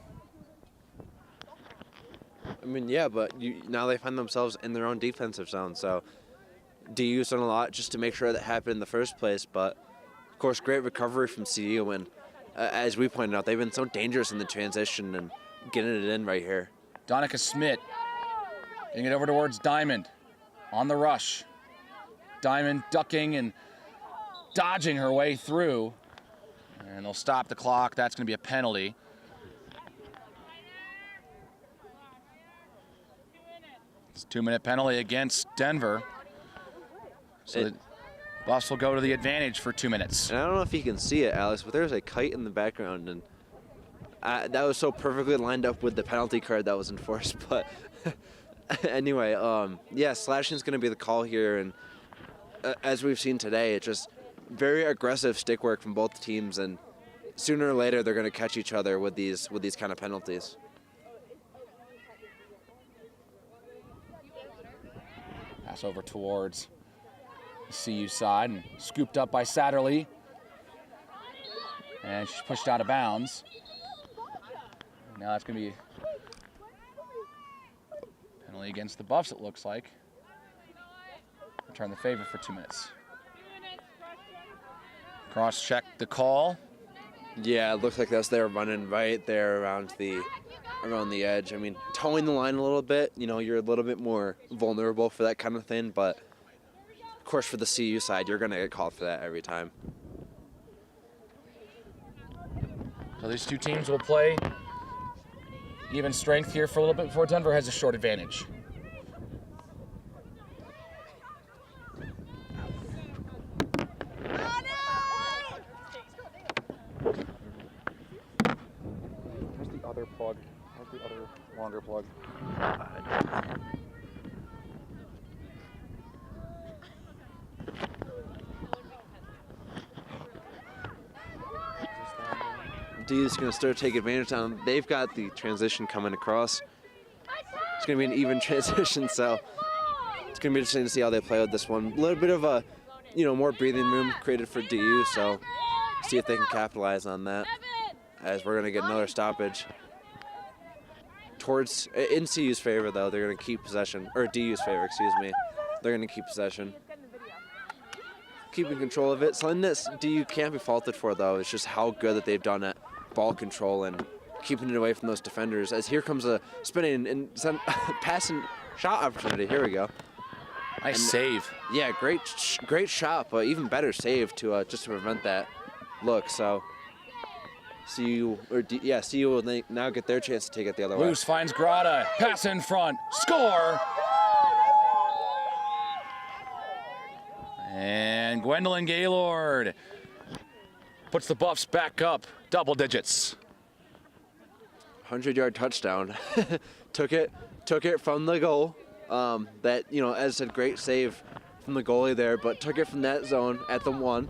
I mean, yeah, but now they find themselves in their own defensive zone. So DU's done a lot just to make sure that happened in the first place. But, of course, great recovery from CU. And as we pointed out, they've been so dangerous in the transition and getting it in right here. Donica Smith getting it over towards Diamond on the rush. Diamond ducking and dodging her way through. And they'll stop the clock. That's going to be a penalty. It's a 2-minute penalty against Denver. So the Buffs will go to the advantage for 2 minutes. And I don't know if you can see it, Alex, but there's a kite in the background. And that was so perfectly lined up with the penalty card that was enforced. But anyway, yeah, slashing's going to be the call here. And as we've seen today, it's just very aggressive stick work from both teams. And sooner or later, they're going to catch each other with these kind of penalties. Pass over towards the CU side and scooped up by Satterley. And she's pushed out of bounds. Now that's going to be a penalty against the Buffs, it looks like. Return the favor for 2 minutes. Cross-check the call. Yeah, it looks like they were running right there around the edge. I mean, towing the line a little bit, you're a little bit more vulnerable for that kind of thing, but of course for the CU side, you're going to get called for that every time. So these two teams will play even strength here for a little bit before Denver has a short advantage. Where's the other plug? Where's the other longer plug? D's going to start to take advantage of them. They've got the transition coming across. It's going to be an even transition, so it's going to be interesting to see how they play with this one. A little bit of a, more breathing room created for DU, so see if they can capitalize on that. As we're going to get another stoppage. In CU's favor, though, they're going to keep possession, or DU's favor, excuse me. They're going to keep possession. Keeping control of it. Something that DU can't be faulted for, though, is just how good that they've done at ball control and keeping it away from those defenders. As here comes a spinning and passing shot opportunity. Here we go. Nice save. Yeah, great shot, but even better save to just to prevent that look. So CU will now get their chance to take it the other way. Loose finds Grata. Pass in front. Score! And Gwendolyn Gaylord puts the Buffs back up double digits. 100-yard touchdown. took it from the goal. That, as I said, great save from the goalie there, but took it from that zone at the 1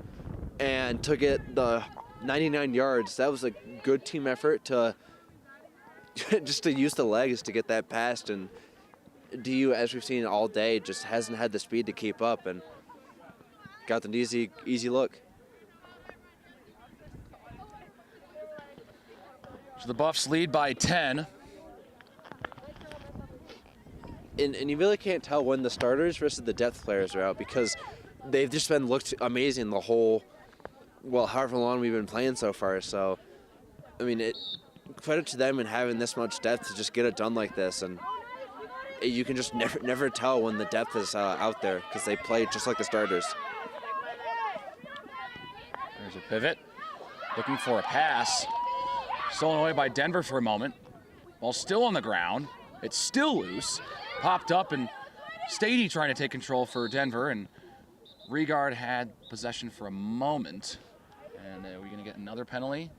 and took it the 99 yards. That was a good team effort to just to use the legs to get that past. And DU, as we've seen all day, just hasn't had the speed to keep up and got an easy look. So the Buffs lead by 10. And you really can't tell when the starters versus the depth players are out because they've just looked amazing the whole, however long we've been playing so far. So, I mean, credit to them in having this much depth to just get it done like this. And you can just never tell when the depth is out there because they play just like the starters. There's a pivot. Looking for a pass. Stolen away by Denver for a moment. Ball still on the ground. It's still loose. Popped up and Stady trying to take control for Denver, and Regard had possession for a moment. And are we going to get another penalty?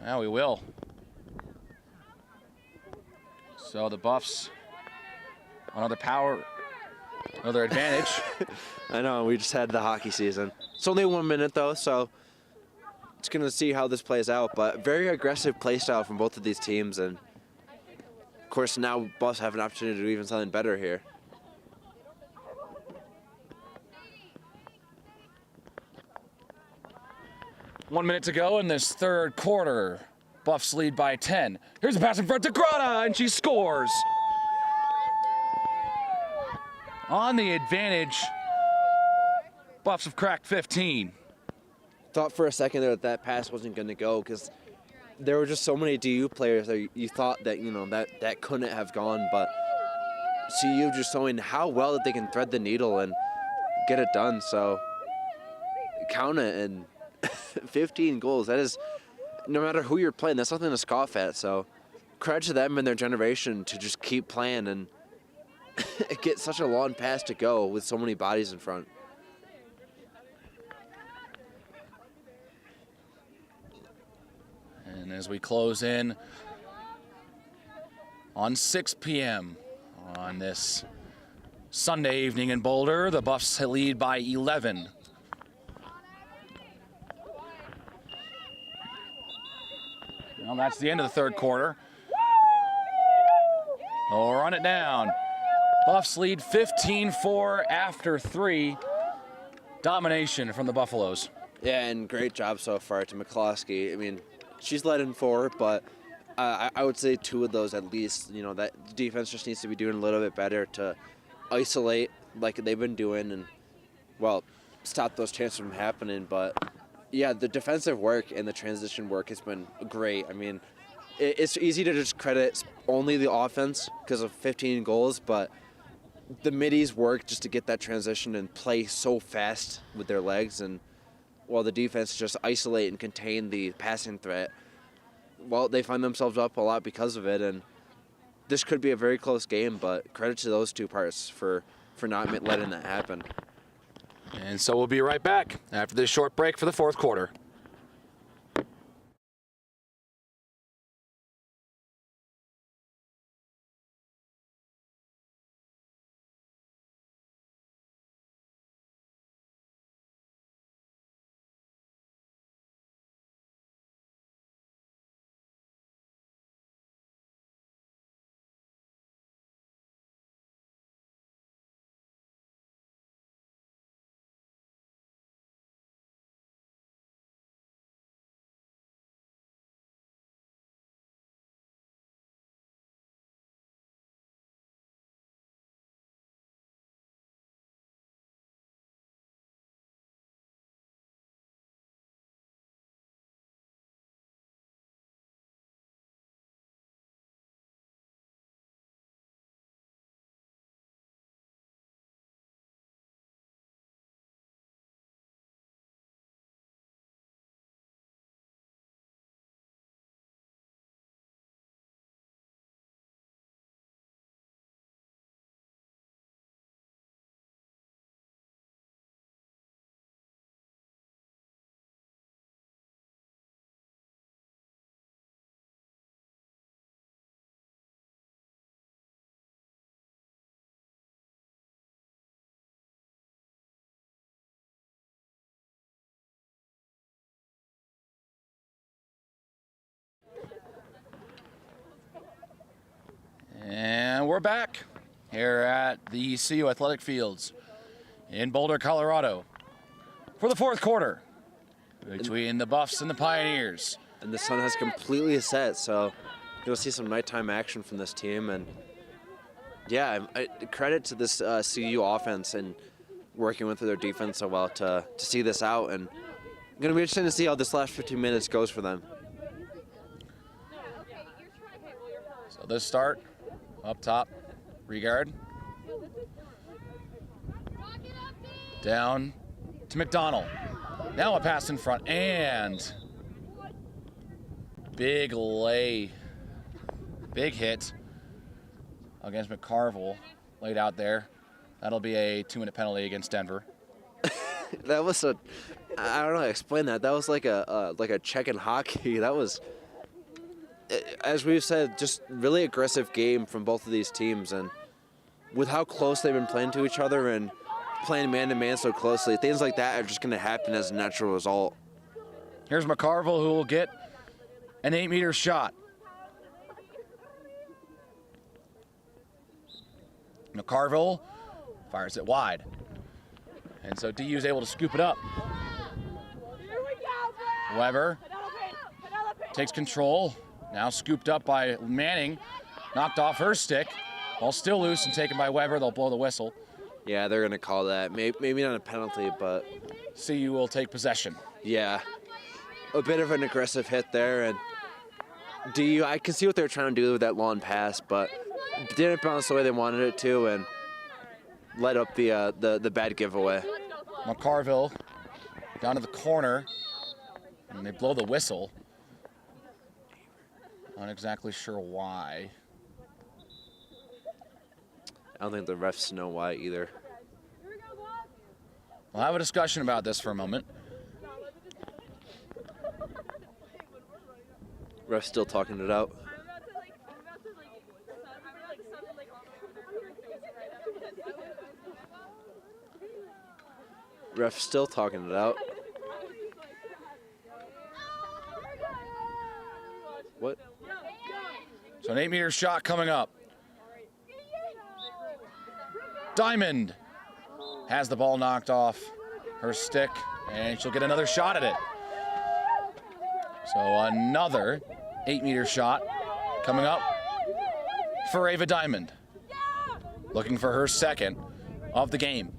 Yeah, we will. So the Buffs, another advantage. I know, we just had the hockey season. It's only 1 minute though, so it's going to see how this plays out. But very aggressive play style from both of these teams, and of course now Buffs have an opportunity to do even something better here. One minute to go in this third quarter. Buffs lead by 10. Here's a pass in front to Grana, and she scores. On the advantage, Buffs have cracked 15. Thought for a second there that pass wasn't going to go because there were just so many DU players that you thought that, that couldn't have gone. But CU just showing how well that they can thread the needle and get it done. So count it, and 15 goals. That is, no matter who you're playing, that's nothing to scoff at. So credit to them and their generation to just keep playing and get such a long pass to go with so many bodies in front. And as we close in on 6 p.m. on this Sunday evening in Boulder, the Buffs lead by 11. Well, that's the end of the third quarter. They'll run it down. Buffs lead 15-4 after 3. Domination from the Buffaloes. Yeah, and great job so far to McCloskey. I mean, she's led in 4, but I would say 2 of those at least. That defense just needs to be doing a little bit better to isolate like they've been doing and, stop those chances from happening. But, yeah, the defensive work and the transition work has been great. I mean, it's easy to just credit only the offense because of 15 goals, but the middies work just to get that transition and play so fast with their legs, and while the defense just isolate and contain the passing threat, they find themselves up a lot because of it, and this could be a very close game, but credit to those two parts for not letting that happen. And so we'll be right back after this short break for the fourth quarter. And we're back here at the CU Athletic Fields in Boulder, Colorado for the fourth quarter between the Buffs and the Pioneers. And the sun has completely set, so you'll see some nighttime action from this team. And yeah, credit to this CU offense and working with their defense so well to see this out. And going to be interesting to see how this last 15 minutes goes for them. So this start up top, Regard. Down to McDonald. Now a pass in front, and big lay. Big hit against McCarville, laid out there. That'll be a 2-minute penalty against Denver. That was I don't know how to explain that. That was like a check in hockey. That was, as we've said, just really aggressive game from both of these teams. And with how close they've been playing to each other and playing man-to-man so closely, things like that are just going to happen as a natural result. Here's McCarville, who will get an 8-meter shot. McCarville fires it wide. And so DU is able to scoop it up. Weber takes control. Now scooped up by Manning. Knocked off her stick. Ball still loose and taken by Weber. They'll blow the whistle. Yeah, they're going to call that. Maybe not a penalty, but... CU will take possession. Yeah. A bit of an aggressive hit there. And DU, I can see what they're trying to do with that long pass, but didn't bounce the way they wanted it to and led up the bad giveaway. McCarville down to the corner, and they blow the whistle. Not exactly sure why. I don't think the refs know why either. We'll have a discussion about this for a moment. Refs still talking it out. Ref still talking it out. What? So an 8-meter shot coming up. Diamond has the ball knocked off her stick, and she'll get another shot at it. So another 8-meter shot coming up for Ava Diamond. Looking for her second of the game.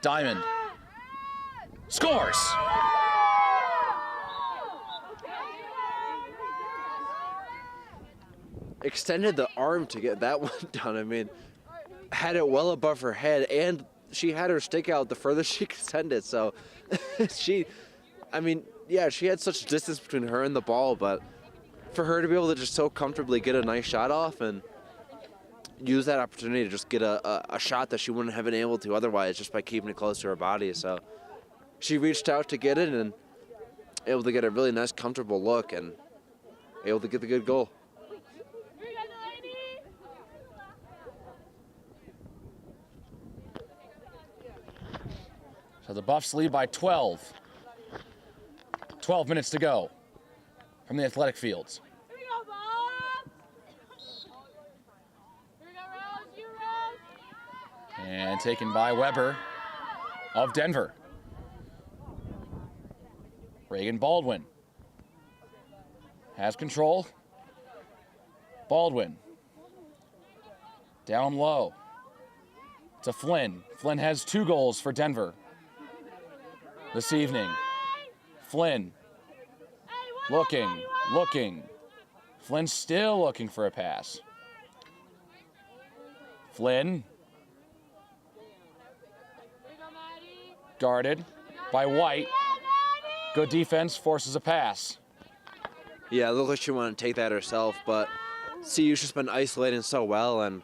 Diamond scores. Extended the arm to get that one done. I mean, had it well above her head, and she had her stick out the furthest she could send it. So she had such distance between her and the ball, but for her to be able to just so comfortably get a nice shot off and use that opportunity to just get a shot that she wouldn't have been able to otherwise just by keeping it close to her body. So she reached out to get it and able to get a really nice, comfortable look and able to get the good goal. So the Buffs lead by 12. 12 minutes to go from the athletic fields. Here we go, Bob! Here we go, Rose, you Rose! And taken by Weber of Denver. Reagan Baldwin has control. Baldwin down low to Flynn. Flynn has 2 goals for Denver this evening. Flynn looking. Flynn still looking for a pass. Flynn guarded by White. Good defense, forces a pass. Yeah, it looked like she wanted to take that herself, but CU's just been isolating so well and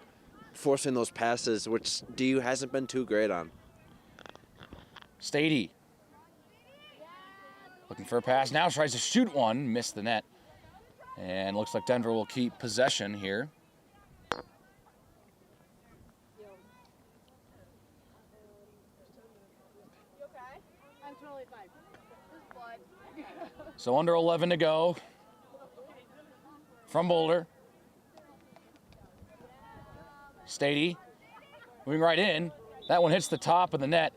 forcing those passes, which DU hasn't been too great on. Stady looking for a pass. Now tries to shoot one, missed the net. And looks like Denver will keep possession here. I'm totally fine. Just blood. So under 11 to go from Boulder. Stady moving right in. That one hits the top of the net.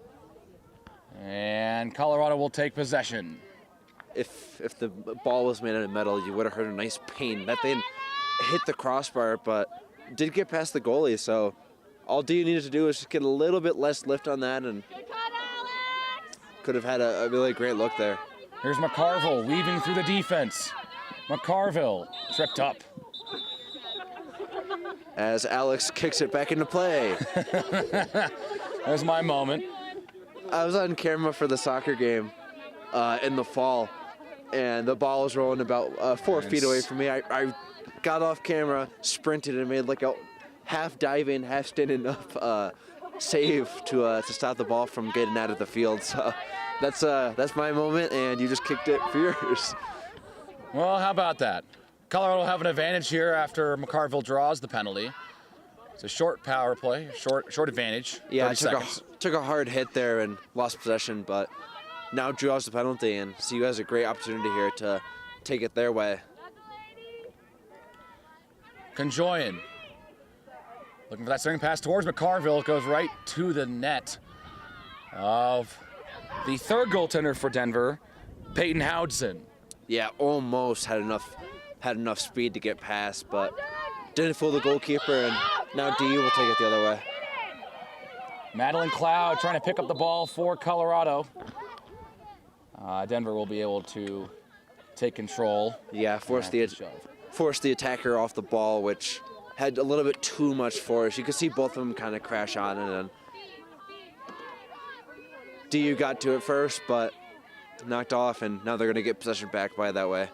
And Colorado will take possession. If the ball was made out of metal, you would have heard a nice ping. That thing hit the crossbar, but did get past the goalie, so all DU needed to do was just get a little bit less lift on that and could have had a really great look there. Here's McCarville weaving through the defense. McCarville tripped up. As Alex kicks it back into play. There's my moment. I was on camera for the soccer game in the fall, and the ball was rolling about 4 feet away from me. I got off camera, sprinted, and made like a half diving, half standing up save to stop the ball from getting out of the field. So that's my moment, and you just kicked it for yours. Well, how about that? Colorado will have an advantage here after McCarville draws the penalty. It's a short power play, short advantage. Yeah, 30 took a hard hit there and lost possession, but now draws the penalty, and CU has a great opportunity here to take it their way. Conjoyan looking for that swing pass towards McCarville. It goes right to the net of the third goaltender for Denver, Peyton Howdson. Yeah, almost had enough speed to get past, but didn't fool the goalkeeper, and now DU will take it the other way. Madeline Cloud trying to pick up the ball for Colorado. Denver will be able to take control. Yeah, force the attacker off the ball, which had a little bit too much force. You could see both of them kind of crash on, and then DU got to it first, but knocked off, and now they're going to get possession back by that way.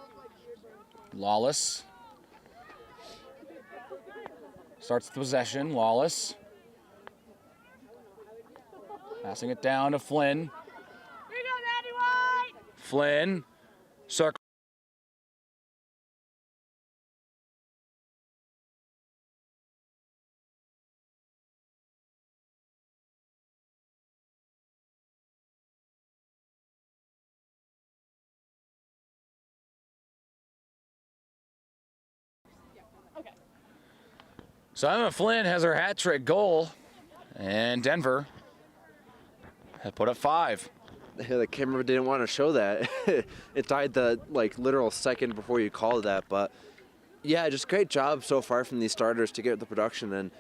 Lawless starts the possession. Lawless passing it down to Flynn. Flynn circle. So Emma Flynn has her hat trick goal, and Denver had put up 5. The camera didn't want to show that. It died the literal second before you called that, but yeah, just great job so far from these starters to get the production, and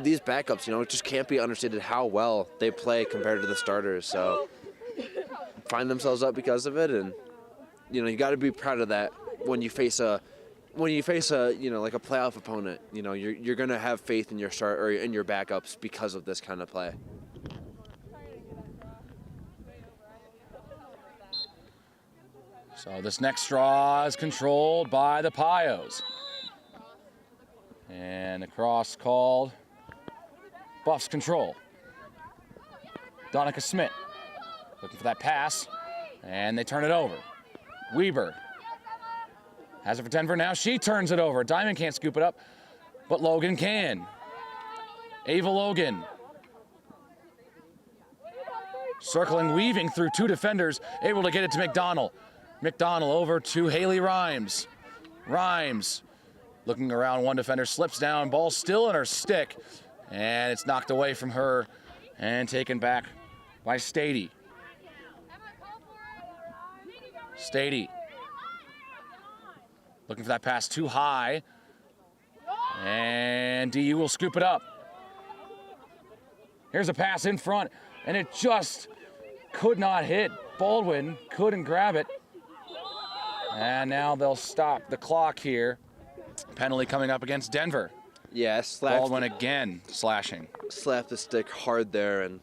these backups, it just can't be understated how well they play compared to the starters. So find themselves up because of it, and you got to be proud of that when you face a like a playoff opponent. You're gonna have faith in your start or in your backups because of this kind of play. So this next draw is controlled by the Pios. And the cross called Buffs control. Donica Smith looking for that pass, and they turn it over. Weber has it for Denver now. She turns it over. Diamond can't scoop it up, but Logan can. Ava Logan circling, weaving through 2 defenders, able to get it to McDonald. McDonald over to Haley Rhymes. Rhymes looking around 1 defender, slips down, ball still in her stick, and it's knocked away from her and taken back by Stady. Stady looking for that pass too high, and DU will scoop it up. Here's a pass in front, and it just could not hit. Baldwin couldn't grab it. And now they'll stop the clock here. Penalty coming up against Denver. Yeah, Baldwin again slashing. Slapped the stick hard there and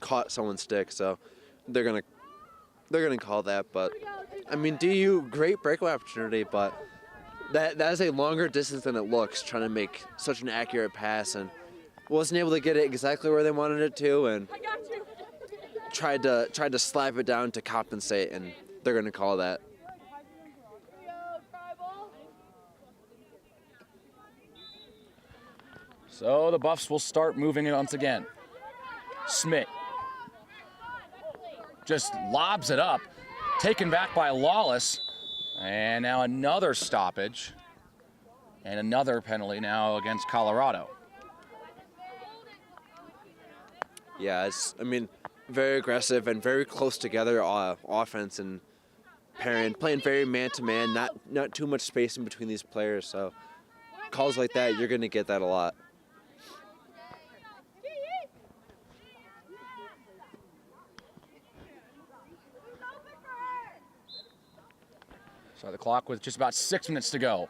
caught someone's stick, so they're gonna call that. But I mean, DU, great breakaway opportunity, but that is a longer distance than it looks, trying to make such an accurate pass, and wasn't able to get it exactly where they wanted it to, and tried to slap it down to compensate, and they're gonna call that. So the Buffs will start moving it once again. Smith just lobs it up, taken back by Lawless, and now another stoppage and another penalty now against Colorado. Yeah, very aggressive and very close together offense, and playing very man-to-man, not too much space in between these players, so calls like that, you're going to get that a lot. So the clock with just about 6 minutes to go.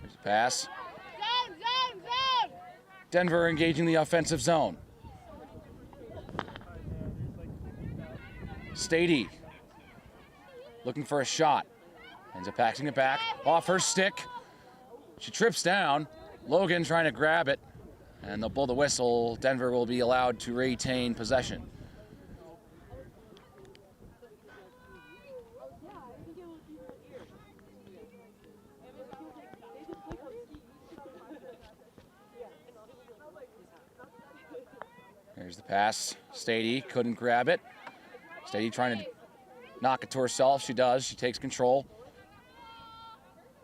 Here's the pass. Denver engaging the offensive zone. Stady looking for a shot. Ends up passing it back off her stick. She trips down. Logan trying to grab it. And they'll blow the whistle. Denver will be allowed to retain possession. There's the pass. Stady couldn't grab it. Stady trying to knock it to herself. She does. She takes control.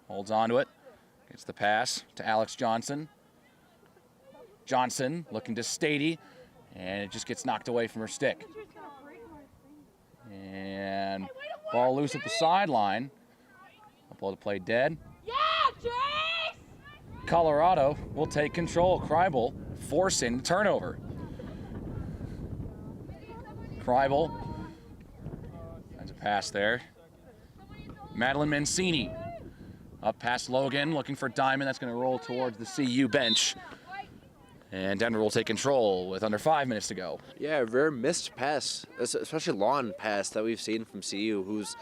Holds on to it. Gets the pass to Alex Johnson. Johnson looking to Stady, and it just gets knocked away from her stick. And ball loose at the sideline. Ball to play dead. Yeah, Trace! Colorado will take control. Kreibel forcing the turnover. Kreibel has a pass there. Madeline Mancini up past Logan, looking for Diamond. That's going to roll towards the CU bench. And Denver will take control with under 5 minutes to go. Yeah, a rare missed pass, especially long pass that we've seen from CU, who's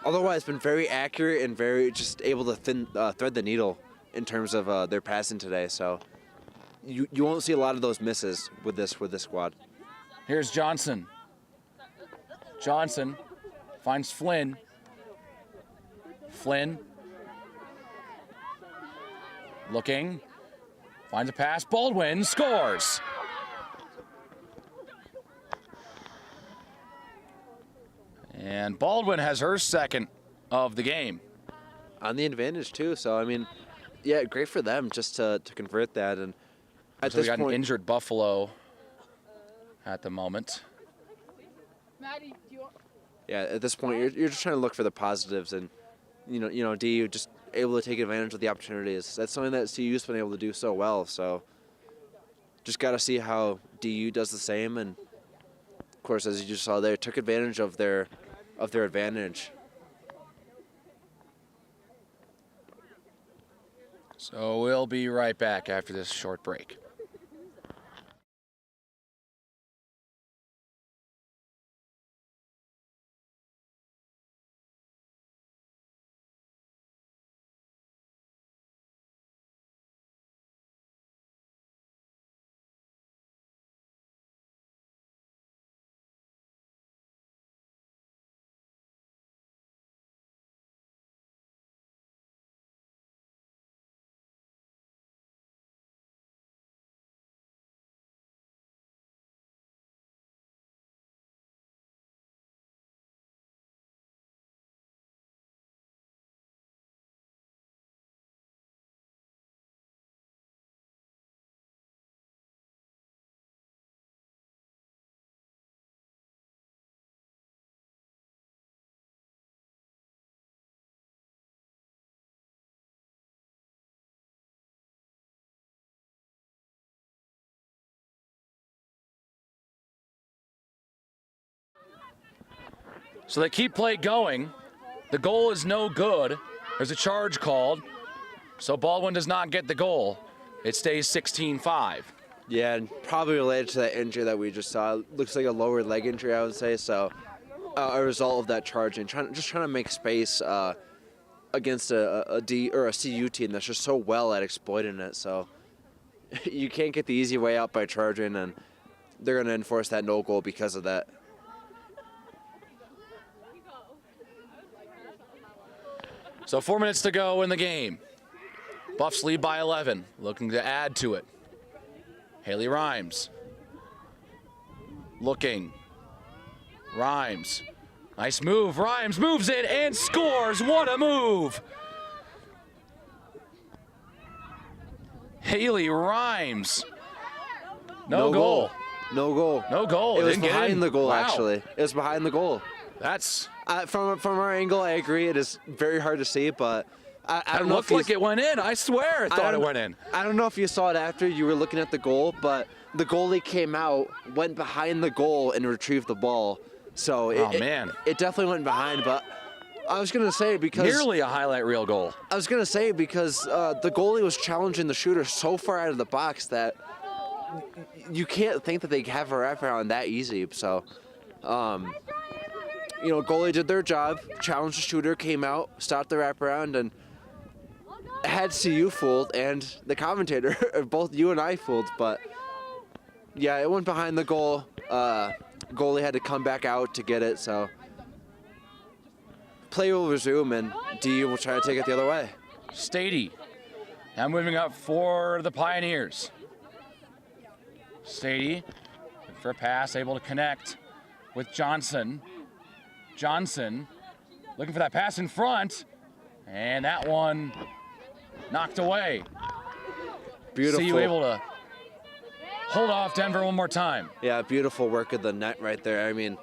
otherwise been very accurate and very just able to thread the needle in terms of their passing today. So you won't see a lot of those misses with this squad. Here's Johnson. Johnson finds Flynn. Flynn looking. Finds a pass. Baldwin scores. And Baldwin has her second of the game. On the advantage, too. So, I mean, yeah, great for them just to convert that. And at So we this got point, an injured Buffalo at the moment. Maddie, do you want... yeah, at this point, you're just trying to look for the positives. And, DU just able to take advantage of the opportunities. That's something that CU's been able to do so well. So just got to see how DU does the same. And, of course, as you just saw there, took advantage of their advantage. So we'll be right back after this short break. So they keep play going. The goal is no good. There's a charge called. So Baldwin does not get the goal. It stays 16-5. Yeah, and probably related to that injury that we just saw. Looks like a lower leg injury, I would say. So a result of that charging, trying to make space against a D or a CU team that's just so well at exploiting it. So you can't get the easy way out by charging, and they're going to enforce that no goal because of that. So 4 minutes to go in the game. Buffs lead by 11, looking to add to it. Haley Rhymes. Looking. Rhymes. Nice move. Rhymes moves it and scores. What a move. Haley Rhymes. No goal. No goal. No goal. It was Didn't get in. behind the goal, Wow. actually. It was behind the goal. That's... From our angle, I agree. It is very hard to see, but I It don't know looked if like it went in. I swear I thought it went in. I don't know if you saw it after you were looking at the goal, but the goalie came out, went behind the goal, and retrieved the ball. So it definitely went behind. But I was gonna say because Nearly a highlight reel goal. I was gonna say because the goalie was challenging the shooter so far out of the box that you can't think that they have a wraparound that easy. So, goalie did their job, challenged the shooter, came out, stopped the wraparound, and had CU fooled, and the commentator, both you and I fooled. But yeah, it went behind the goal. Goalie had to come back out to get it. So play will resume, and DU will try to take it the other way. Stady now moving up for the Pioneers. Stady for a pass, able to connect with Johnson. Johnson looking for that pass in front, and that one knocked away. Beautiful. See you able to hold off Denver one more time. Yeah, beautiful work of the net right there. I mean,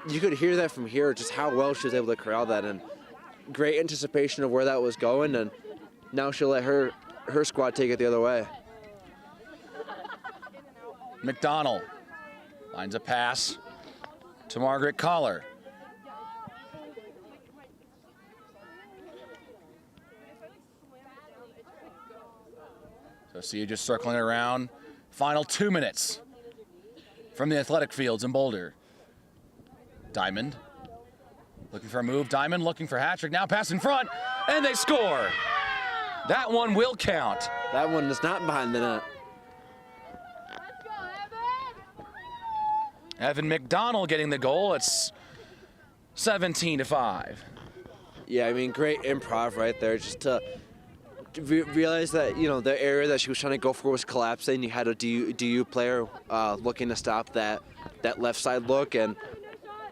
you could hear that from here, just how well she was able to corral that, and great anticipation of where that was going, and now she'll let her squad take it the other way. McDonald lines a pass to Margaret Collar. So see you just circling it around. Final 2 minutes from the athletic fields in Boulder. Diamond looking for a move. Diamond looking for hat-trick. Now pass in front, and they score. That one will count. That one is not behind the net. Evan McDonald getting the goal. It's 17-5. Yeah, I mean, great improv right there, just to realize that, the area that she was trying to go for was collapsing. You had a DU player looking to stop that left side look, and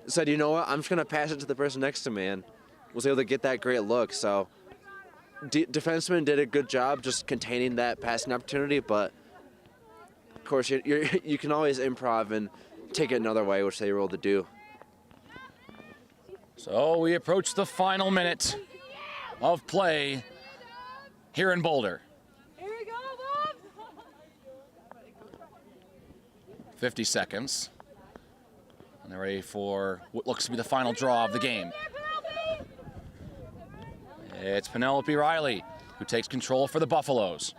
said, you know what, I'm just going to pass it to the person next to me, and was able to get that great look. So defenseman did a good job just containing that passing opportunity, but of course you can always improv and take it another way, which they were able to do. So we approach the final minute of play here in Boulder. Here we go, Bob! 50 seconds. And they're ready for what looks to be the final draw of the game. It's Penelope Riley who takes control for the Buffaloes.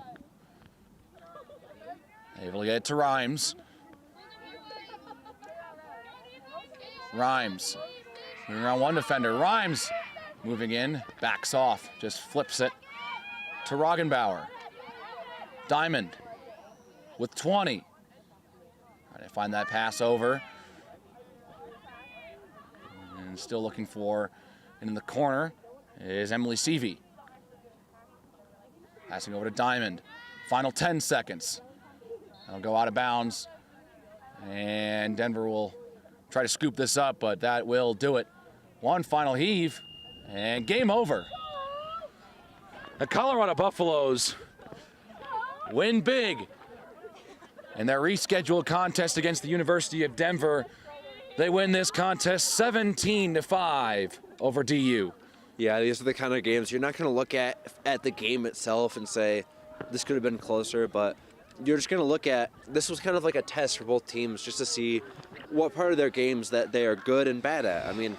Able to get it to Rhymes. Rhymes moving around one defender. Rhymes moving in, backs off, just flips it to Roggenbauer. Diamond with 20. Trying to find that pass over. And still looking for, in the corner is Emily Seavey. Passing over to Diamond. Final 10 seconds. That'll go out of bounds. And Denver will try to scoop this up, but that will do it. One final heave, and game over. The Colorado Buffaloes win big in their rescheduled contest against the University of Denver. They win this contest 17-5 over DU. Yeah, these are the kind of games you're not going to look at the game itself and say this could have been closer, but you're just going to look at, this was kind of like a test for both teams just to see what part of their games that they are good and bad at. I mean,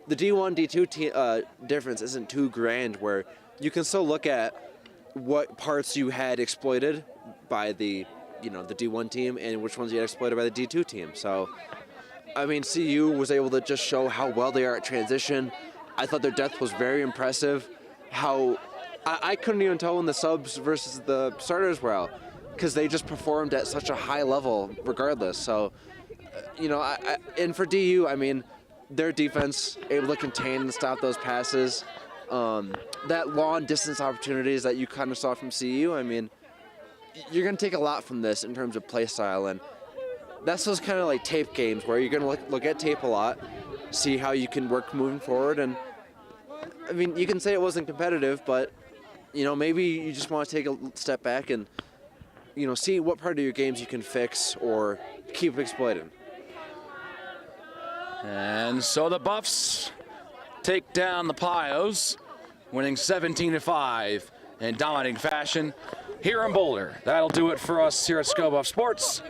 the D1, D2 difference isn't too grand, where you can still look at what parts you had exploited by the D1 team and which ones you had exploited by the D2 team. So, I mean, CU was able to just show how well they are at transition. I thought their depth was very impressive. How I couldn't even tell when the subs versus the starters were out, because they just performed at such a high level regardless. So, and for DU, I mean, their defense able to contain and stop those passes. That long distance opportunities that you kind of saw from CU, I mean, you're going to take a lot from this in terms of play style. And that's those kind of like tape games where you're going to look at tape a lot, see how you can work moving forward. And, I mean, you can say it wasn't competitive, but, maybe you just want to take a step back and, see what part of your games you can fix or keep exploiting. And so the Buffs take down the Pios, winning 17-5 in dominating fashion here in Boulder. That'll do it for us here at ScoBuff Sports.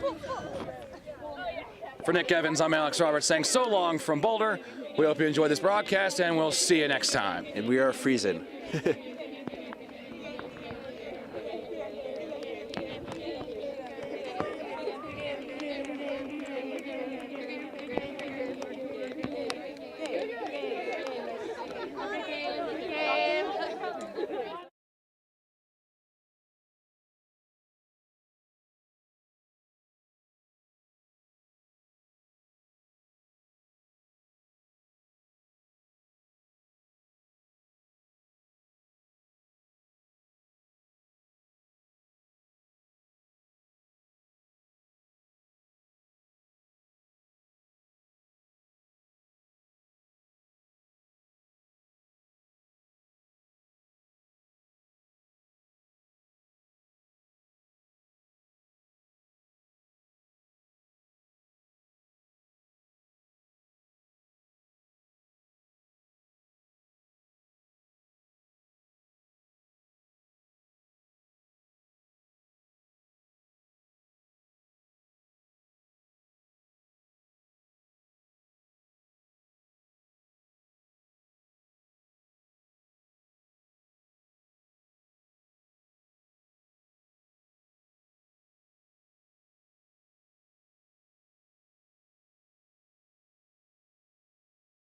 For Nick Evans, I'm Alex Roberts saying so long from Boulder. We hope you enjoyed this broadcast, and we'll see you next time. And we are freezing.